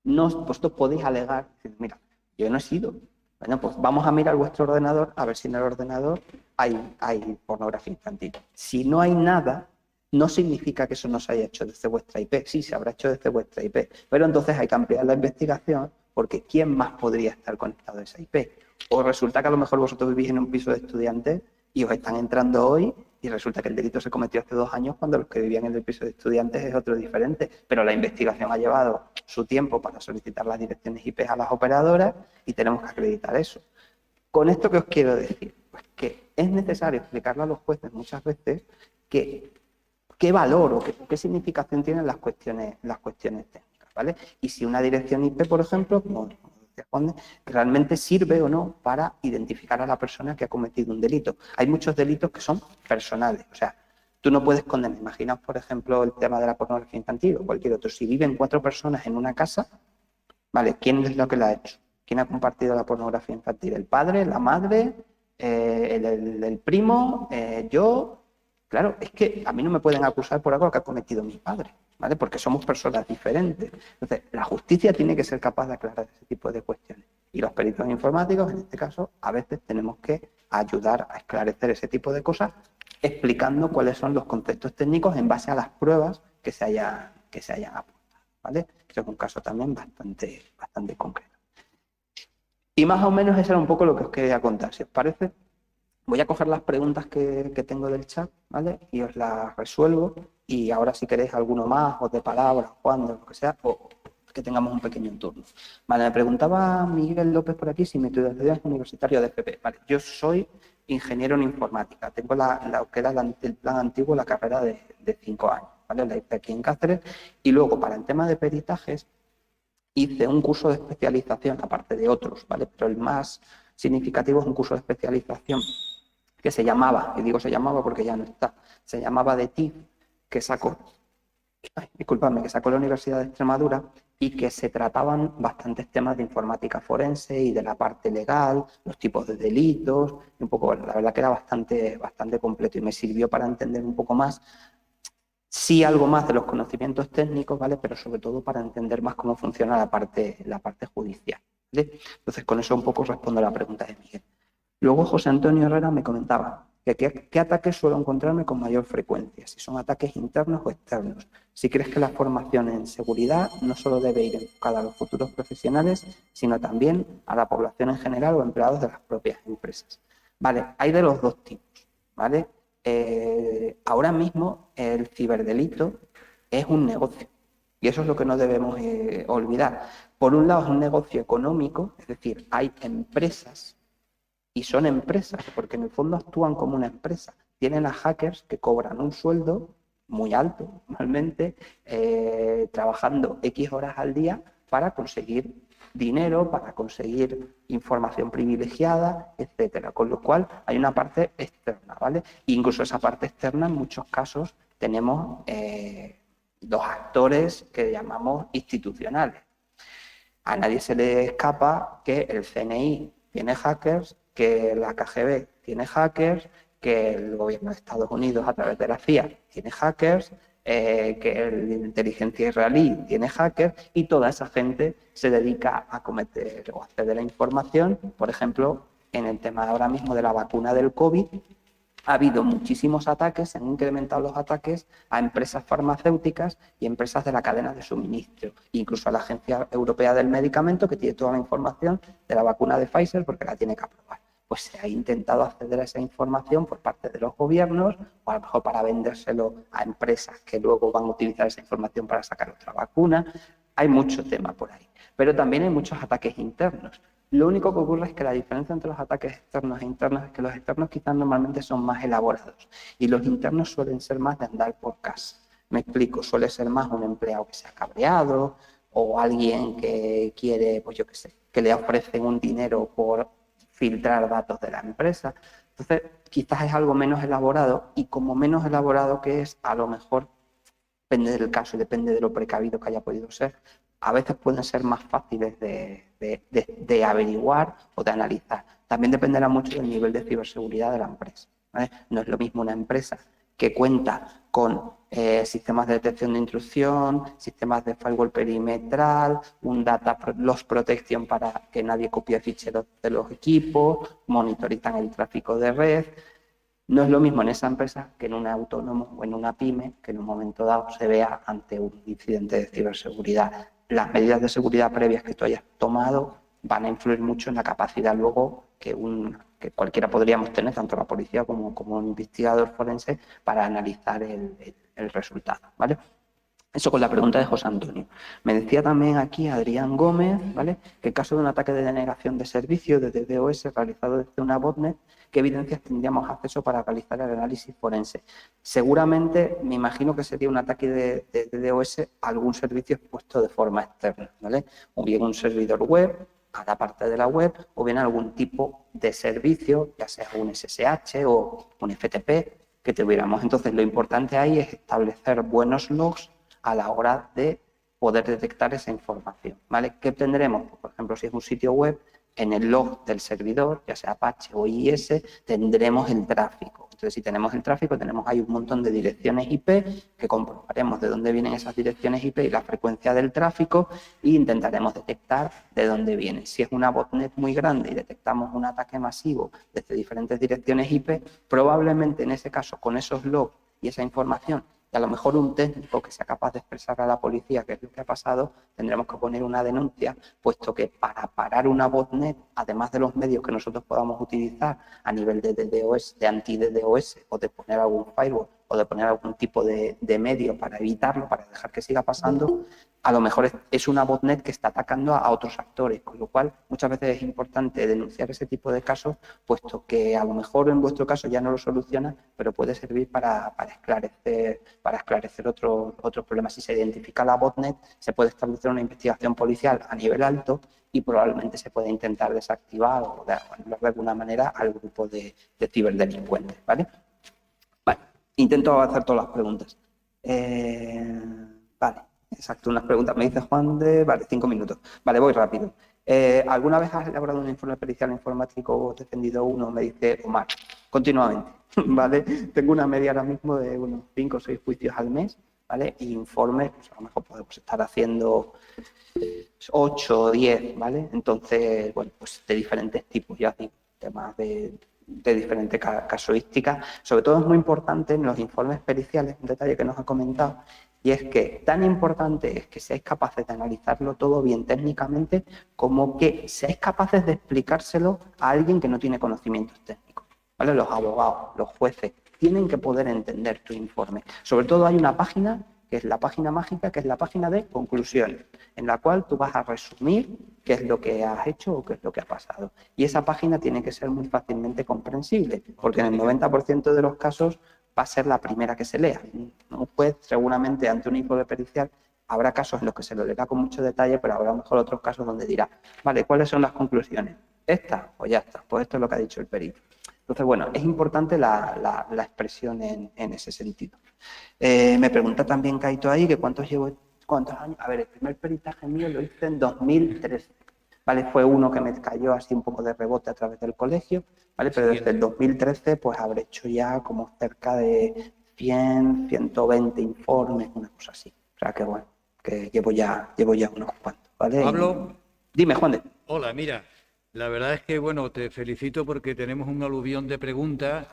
vosotros podéis alegar, mira, yo no he sido. Bueno, pues vamos a mirar vuestro ordenador a ver si en el ordenador hay pornografía infantil. Si no hay nada, no significa que eso no se haya hecho desde vuestra IP. Sí, se habrá hecho desde vuestra IP, pero entonces hay que ampliar la investigación porque ¿quién más podría estar conectado a esa IP? O resulta que a lo mejor vosotros vivís en un piso de estudiantes y os están entrando hoy y resulta que el delito se cometió hace 2 años cuando los que vivían en el piso de estudiantes es otro diferente, pero la investigación ha llevado su tiempo para solicitar las direcciones IP a las operadoras y tenemos que acreditar eso. ¿Con esto qué os quiero decir? Pues que es necesario explicarle a los jueces muchas veces qué valor o qué significación tienen las cuestiones técnicas, ¿vale? Y si una dirección IP, por ejemplo, como decía Juan, realmente sirve o no para identificar a la persona que ha cometido un delito. Hay muchos delitos que son personales, o sea, tú no puedes condenar. Imaginaos, por ejemplo, el tema de la pornografía infantil o cualquier otro. Si viven 4 personas en una casa, ¿vale? ¿Quién es lo que la ha hecho? ¿Quién ha compartido la pornografía infantil? ¿El padre, la madre, el primo, yo? Claro, es que a mí no me pueden acusar por algo que ha cometido mi padre, ¿vale? Porque somos personas diferentes. Entonces, la justicia tiene que ser capaz de aclarar ese tipo de cuestiones. Y los peritos informáticos, en este caso, a veces tenemos que ayudar a esclarecer ese tipo de cosas, explicando cuáles son los conceptos técnicos en base a las pruebas que se hayan apuntado, ¿vale? Creo que un caso también bastante concreto. Y más o menos eso era un poco lo que os quería contar. Si os parece, voy a coger las preguntas que tengo del chat, ¿vale? Y os las resuelvo. Y ahora si queréis alguno más, o de palabras, Juan, de lo que sea, o que tengamos un pequeño turno. Vale, me preguntaba Miguel López por aquí si mi titulación es universitario de FP. Vale, yo soy ingeniero en informática. Tengo lo que era el plan antiguo, la carrera de 5 años, ¿vale? La hice aquí en Cáceres. Y luego, para el tema de peritajes, hice un curso de especialización, aparte de otros, ¿vale? Pero el más significativo es un curso de especialización que se llamaba, y digo se llamaba porque ya no está, se llamaba de TIF, que sacó la Universidad de Extremadura, y que se trataban bastantes temas de informática forense y de la parte legal, los tipos de delitos, y un poco, la verdad que era bastante completo y me sirvió para entender un poco más, sí algo más de los conocimientos técnicos, ¿vale? Pero sobre todo para entender más cómo funciona la parte judicial, ¿vale? Entonces con eso un poco respondo a la pregunta de Miguel. Luego José Antonio Herrera me comentaba que qué ataques suelo encontrarme con mayor frecuencia, si son ataques internos o externos. Si crees que la formación en seguridad no solo debe ir enfocada a los futuros profesionales, sino también a la población en general o empleados de las propias empresas. Vale, hay de los dos tipos, ¿vale? Ahora mismo el ciberdelito es un negocio y eso es lo que no debemos olvidar. Por un lado es un negocio económico, es decir, hay empresas. Y son empresas, porque en el fondo actúan como una empresa. Tienen a hackers que cobran un sueldo muy alto, normalmente, trabajando X horas al día para conseguir dinero, para conseguir información privilegiada, etcétera. Con lo cual hay una parte externa, ¿vale? Incluso esa parte externa, en muchos casos, tenemos los actores que llamamos institucionales. A nadie se le escapa que el CNI tiene hackers, que la KGB tiene hackers, que el gobierno de Estados Unidos a través de la CIA tiene hackers, que la inteligencia israelí tiene hackers y toda esa gente se dedica a cometer o acceder a información. Por ejemplo, en el tema ahora mismo de la vacuna del COVID, ha habido muchísimos ataques, se han incrementado los ataques a empresas farmacéuticas y empresas de la cadena de suministro, incluso a la Agencia Europea del Medicamento, que tiene toda la información de la vacuna de Pfizer porque la tiene que aprobar. Pues se ha intentado acceder a esa información por parte de los gobiernos, o a lo mejor para vendérselo a empresas que luego van a utilizar esa información para sacar otra vacuna. Hay mucho tema por ahí, pero también hay muchos ataques internos. Lo único que ocurre es que la diferencia entre los ataques externos e internos es que los externos quizás normalmente son más elaborados y los internos suelen ser más de andar por casa. Me explico, suele ser más un empleado que se ha cabreado o alguien que quiere, pues yo qué sé, que le ofrecen un dinero por filtrar datos de la empresa. Entonces, quizás es algo menos elaborado y como menos elaborado que es, a lo mejor, depende del caso y depende de lo precavido que haya podido ser, a veces pueden ser más fáciles de averiguar o de analizar. También dependerá mucho del nivel de ciberseguridad de la empresa, ¿vale? No es lo mismo una empresa que cuenta con sistemas de detección de intrusión, sistemas de firewall perimetral, un data loss protection para que nadie copie ficheros de los equipos, monitorizan el tráfico de red. No es lo mismo en esa empresa que en un autónomo o en una pyme que en un momento dado se vea ante un incidente de ciberseguridad. Las medidas de seguridad previas que tú hayas tomado van a influir mucho en la capacidad luego que cualquiera podríamos tener, tanto la policía como un investigador forense, para analizar el resultado, ¿vale? Eso con la pregunta de José Antonio. Me decía también aquí Adrián Gómez, ¿vale?, que en caso de un ataque de denegación de servicio de DDoS realizado desde una botnet, ¿qué evidencias tendríamos acceso para realizar el análisis forense? Seguramente, me imagino que sería un ataque de DDoS a algún servicio expuesto de forma externa, ¿vale? O bien un servidor web, a la parte de la web, o bien algún tipo de servicio, ya sea un SSH o un FTP, que tuviéramos. Entonces, lo importante ahí es establecer buenos logs a la hora de poder detectar esa información, ¿vale? ¿Qué tendremos? Pues, por ejemplo, si es un sitio web, en el log del servidor, ya sea Apache o IIS, tendremos el tráfico. Entonces, si tenemos el tráfico, tenemos ahí un montón de direcciones IP que comprobaremos de dónde vienen esas direcciones IP y la frecuencia del tráfico e intentaremos detectar de dónde vienen. Si es una botnet muy grande y detectamos un ataque masivo desde diferentes direcciones IP, probablemente en ese caso, con esos logs y esa información y a lo mejor un técnico que sea capaz de expresar a la policía qué es lo que ha pasado, tendremos que poner una denuncia, puesto que para parar una botnet, además de los medios que nosotros podamos utilizar a nivel de DDoS, de anti-DDoS, o de poner algún firewall, o de poner algún tipo de medio para evitarlo, para dejar que siga pasando, a lo mejor es una botnet que está atacando a otros actores, con lo cual muchas veces es importante denunciar ese tipo de casos, puesto que a lo mejor en vuestro caso ya no lo soluciona, pero puede servir para esclarecer otros problemas. Si se identifica la botnet, se puede establecer una investigación policial a nivel alto y probablemente se puede intentar desactivar o de alguna manera al grupo de ciberdelincuentes, ¿vale? Vale, intento hacer todas las preguntas. Vale, exacto, unas preguntas. Me dice Juan de... Vale, 5 minutos. Vale, voy rápido. ¿Alguna vez has elaborado un informe pericial informático o defendido uno? Me dice Omar. Continuamente, ¿vale? Tengo una media ahora mismo de unos 5 o 6 juicios al mes, ¿vale? Y informes, pues a lo mejor podemos estar haciendo 8 o 10, ¿vale? Entonces, bueno, pues de diferentes tipos, ya digo, temas de diferentes casuísticas. Sobre todo es muy importante en los informes periciales, un detalle que nos ha comentado, y es que tan importante es que seáis capaces de analizarlo todo bien técnicamente como que seáis capaces de explicárselo a alguien que no tiene conocimientos técnicos, ¿vale? Los abogados, los jueces, tienen que poder entender tu informe. Sobre todo hay una página, que es la página mágica, que es la página de conclusiones, en la cual tú vas a resumir qué es lo que has hecho o qué es lo que ha pasado. Y esa página tiene que ser muy fácilmente comprensible, porque en el 90% de los casos va a ser la primera que se lea. Un juez, seguramente, ante un informe pericial, habrá casos en los que se lo leerá con mucho detalle, pero habrá a lo mejor otros casos donde dirá, vale, ¿cuáles son las conclusiones? ¿Esta? Pues ya está, pues esto es lo que ha dicho el perito. Entonces, bueno, es importante la expresión en ese sentido. Me pregunta también Kaito ahí que cuántos años. A ver, el primer peritaje mío lo hice en 2013, ¿vale? Fue uno que me cayó así un poco de rebote a través del colegio, ¿vale? Pero desde el 2013 pues habré hecho ya como cerca de 100, 120 informes, una cosa así. O sea que bueno, que llevo ya unos cuantos, ¿vale? Pablo. Dime, Juan de. Hola, mira, la verdad es que, bueno, te felicito porque tenemos un aluvión de preguntas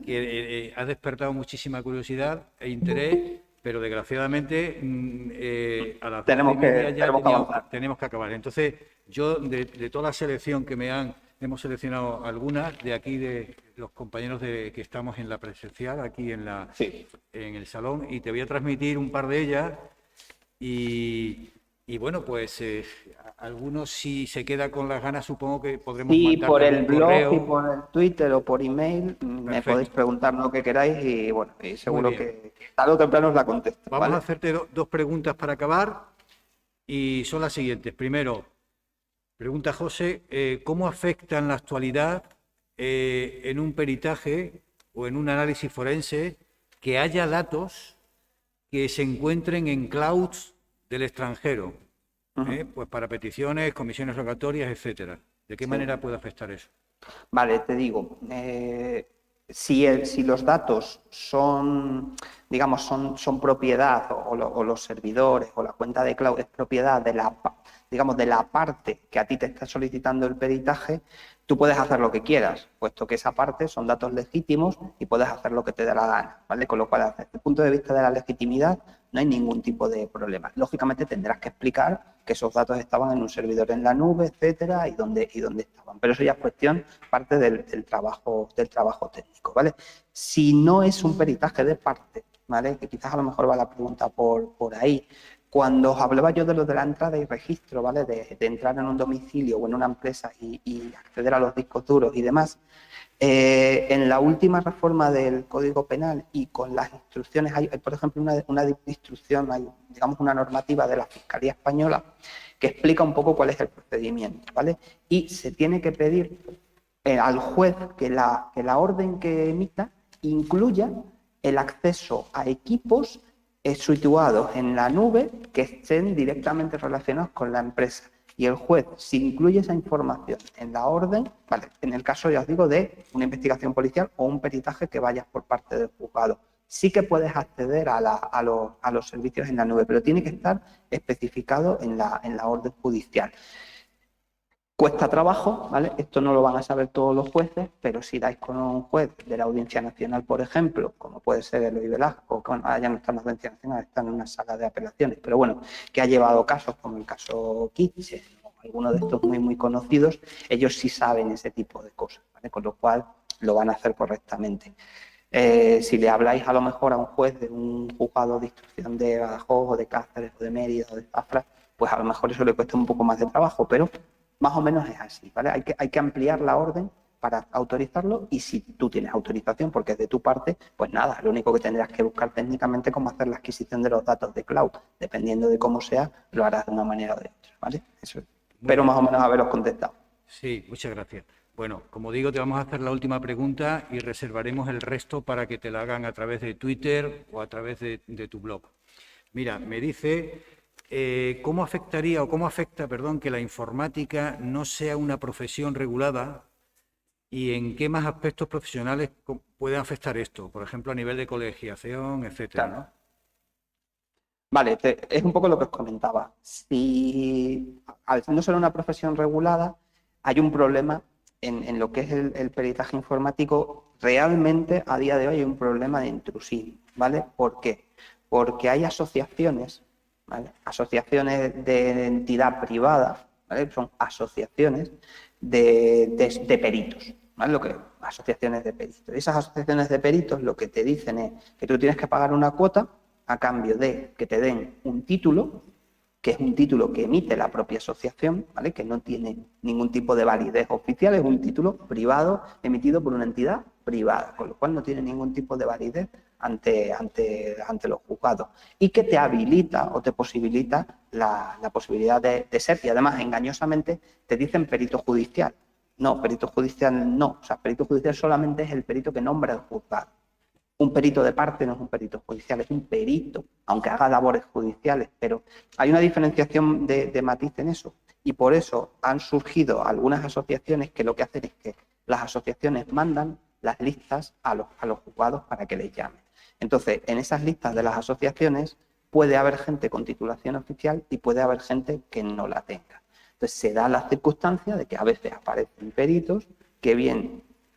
que ha despertado muchísima curiosidad e interés, pero desgraciadamente a las 12:30 ya tenemos que acabar. Entonces, yo de toda la selección que hemos seleccionado algunas de aquí, de los compañeros que estamos en la presencial, aquí en el salón, y te voy a transmitir un par de ellas y bueno, pues algunos si se queda con las ganas supongo que podremos mandar por el blog correo. Y por el Twitter o por email me podéis preguntar lo que queráis y bueno, y seguro que tarde o temprano os la contesto. Vamos a hacerte dos preguntas para acabar y son las siguientes. Primero, pregunta José, ¿cómo afecta en la actualidad en un peritaje o en un análisis forense que haya datos que se encuentren en clouds del extranjero, pues para peticiones, comisiones rogatorias, etcétera? ¿De qué manera puede afectar eso? Vale, te digo, si los datos son, digamos, son propiedad o los servidores o la cuenta de cloud es propiedad de la parte que a ti te está solicitando el peritaje, tú puedes hacer lo que quieras, puesto que esa parte son datos legítimos y puedes hacer lo que te dé la gana, ¿vale? Con lo cual, desde el punto de vista de la legitimidad, no hay ningún tipo de problema. Lógicamente tendrás que explicar que esos datos estaban en un servidor en la nube, etcétera, y dónde estaban. Pero eso ya es cuestión, parte del trabajo técnico, ¿vale? Si no es un peritaje de parte, ¿vale? Que quizás a lo mejor va la pregunta por ahí. Cuando os hablaba yo de lo de la entrada y registro, ¿vale? De entrar en un domicilio o en una empresa y acceder a los discos duros y demás, en la última reforma del Código Penal y con las instrucciones, hay por ejemplo, una instrucción, hay, digamos, una normativa de la Fiscalía Española que explica un poco cuál es el procedimiento, ¿vale? Y se tiene que pedir al juez que la orden que emita incluya el acceso a equipos situados en la nube que estén directamente relacionados con la empresa. Y el juez, si incluye esa información en la orden, vale, en el caso, ya os digo, de una investigación policial o un peritaje que vayas por parte del juzgado, sí que puedes acceder a los servicios en la nube, pero tiene que estar especificado en la orden judicial. Cuesta trabajo, ¿vale? Esto no lo van a saber todos los jueces, pero si dais con un juez de la Audiencia Nacional, por ejemplo, como puede ser Eloy Velasco, que bueno, ya no está en la Audiencia Nacional, está en una sala de apelaciones, pero bueno, que ha llevado casos como el caso Kitchen, o algunos de estos muy conocidos, ellos sí saben ese tipo de cosas, ¿vale? Con lo cual lo van a hacer correctamente. Si le habláis a lo mejor a un juez de un juzgado de instrucción de Badajoz o de Cáceres o de Mérida o de Zafra, pues a lo mejor eso le cuesta un poco más de trabajo, pero más o menos es así, ¿vale? Hay que ampliar la orden para autorizarlo y si tú tienes autorización porque es de tu parte, pues nada, lo único que tendrás que buscar técnicamente es cómo hacer la adquisición de los datos de cloud. Dependiendo de cómo sea, lo harás de una manera o de otra, ¿vale? Eso es. Espero más o menos haberos contestado. Sí, muchas gracias. Bueno, como digo, te vamos a hacer la última pregunta y reservaremos el resto para que te la hagan a través de Twitter o a través de tu blog. Mira, me dice, ¿cómo afectaría o cómo afecta, perdón, que la informática no sea una profesión regulada y en qué más aspectos profesionales puede afectar esto? Por ejemplo, a nivel de colegiación, etcétera, Claro. ¿no? Vale, es un poco lo que os comentaba. Si al no ser una profesión regulada, hay un problema en lo que es el peritaje informático. Realmente, a día de hoy, hay un problema de intrusismo, ¿vale? ¿Por qué? Porque hay asociaciones, ¿vale? Asociaciones de entidad privada, ¿vale? Son asociaciones de peritos, ¿vale? Asociaciones de peritos. Esas asociaciones de peritos lo que te dicen es que tú tienes que pagar una cuota a cambio de que te den un título, que es un título que emite la propia asociación, ¿vale? Que no tiene ningún tipo de validez oficial, es un título privado emitido por una entidad privada, con lo cual no tiene ningún tipo de validez ante los juzgados y que te habilita o te posibilita la posibilidad de ser, y además engañosamente te dicen perito judicial. No, perito judicial no, o sea, perito judicial solamente es el perito que nombra el juzgado. Un perito de parte no es un perito judicial, es un perito, aunque haga labores judiciales, pero hay una diferenciación de matiz en eso. Y por eso han surgido algunas asociaciones que lo que hacen es que las asociaciones mandan las listas a los juzgados para que les llamen. Entonces, en esas listas de las asociaciones puede haber gente con titulación oficial y puede haber gente que no la tenga. Entonces, se da la circunstancia de que a veces aparecen peritos que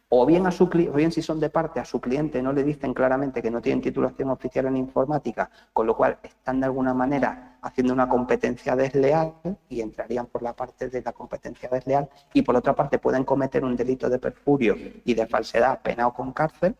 o bien si son de parte a su cliente no le dicen claramente que no tienen titulación oficial en informática, con lo cual están de alguna manera haciendo una competencia desleal y entrarían por la parte de la competencia desleal, y por otra parte pueden cometer un delito de perjurio y de falsedad penado con cárcel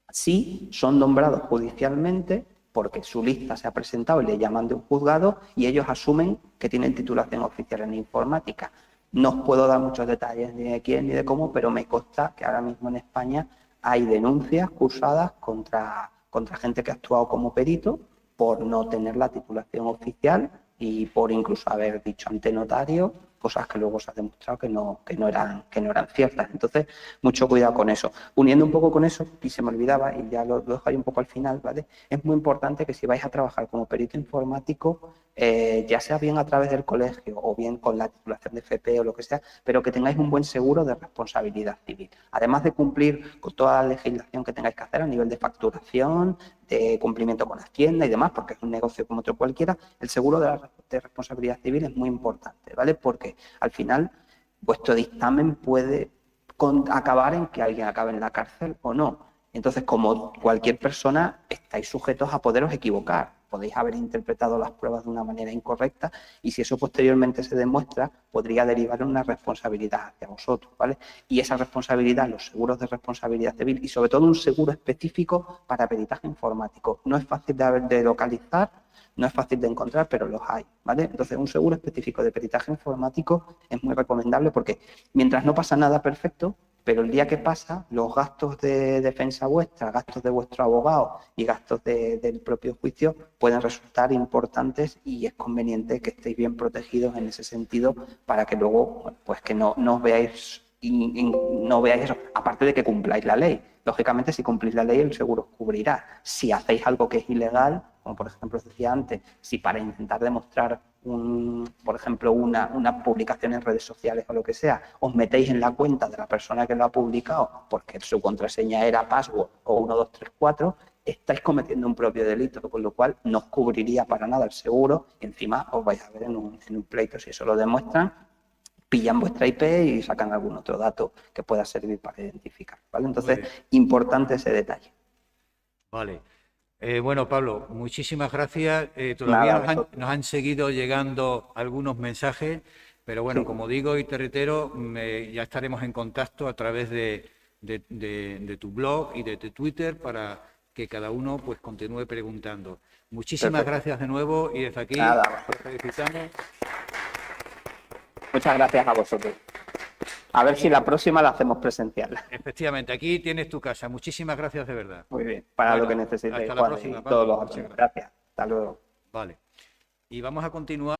si son nombrados judicialmente porque su lista se ha presentado y le llaman de un juzgado y ellos asumen que tienen titulación oficial en informática. No os puedo dar muchos detalles ni de quién ni de cómo, pero me consta que ahora mismo en España hay denuncias cursadas contra gente que ha actuado como perito por no tener la titulación oficial y por incluso haber dicho ante notario cosas que luego se ha demostrado que no eran ciertas. Entonces, mucho cuidado con eso. Uniendo un poco con eso, y se me olvidaba, y ya lo dejo ahí un poco al final, ¿vale? Es muy importante que si vais a trabajar como perito informático, ya sea bien a través del colegio o bien con la titulación de FP o lo que sea, pero que tengáis un buen seguro de responsabilidad civil. Además de cumplir con toda la legislación que tengáis que hacer a nivel de facturación, de cumplimiento con Hacienda y demás, porque es un negocio como otro cualquiera, el seguro de responsabilidad civil es muy importante, ¿vale? Porque al final vuestro dictamen puede acabar en que alguien acabe en la cárcel o no. Entonces, como cualquier persona, estáis sujetos a poderos equivocar. Podéis haber interpretado las pruebas de una manera incorrecta y si eso posteriormente se demuestra, podría derivar en una responsabilidad hacia vosotros, ¿vale? Y esa responsabilidad, los seguros de responsabilidad civil y sobre todo un seguro específico para peritaje informático. No es fácil de localizar, no es fácil de encontrar, pero los hay, ¿vale? Entonces, un seguro específico de peritaje informático es muy recomendable porque mientras no pasa nada perfecto, pero el día que pasa, los gastos de defensa vuestra, gastos de vuestro abogado y gastos del propio juicio pueden resultar importantes y es conveniente que estéis bien protegidos en ese sentido para que luego, pues que no os veáis no veáis eso, aparte de que cumpláis la ley. Lógicamente, si cumplís la ley, el seguro os cubrirá. Si hacéis algo que es ilegal, como por ejemplo os decía antes, si para intentar demostrar, por ejemplo, una publicación en redes sociales o lo que sea, os metéis en la cuenta de la persona que lo ha publicado porque su contraseña era password o 1234, estáis cometiendo un propio delito, con lo cual no os cubriría para nada el seguro y encima os vais a ver en un pleito si eso lo demuestran pillan vuestra IP y sacan algún otro dato que pueda servir para identificar, ¿vale? Entonces, bien. importante ese detalle. Vale. Bueno, Pablo, muchísimas gracias. Todavía Nada, vosotros. nos han seguido llegando algunos mensajes, pero bueno, Sí. como digo y te reitero, ya estaremos en contacto a través de tu blog y de tu Twitter para que cada uno pues continúe preguntando. Muchísimas Perfecto. gracias de nuevo y desde aquí Nada. te felicitamos. Muchas gracias a vosotros. A ver si la próxima la hacemos presencial. Efectivamente, aquí tienes tu casa. Muchísimas gracias de verdad. Muy bien, para Bueno, lo que necesitéis, hasta la Juan, próxima, y Pablo. todos los Muchas alumnos. gracias. Gracias. Hasta luego. Vale. Y vamos a continuar.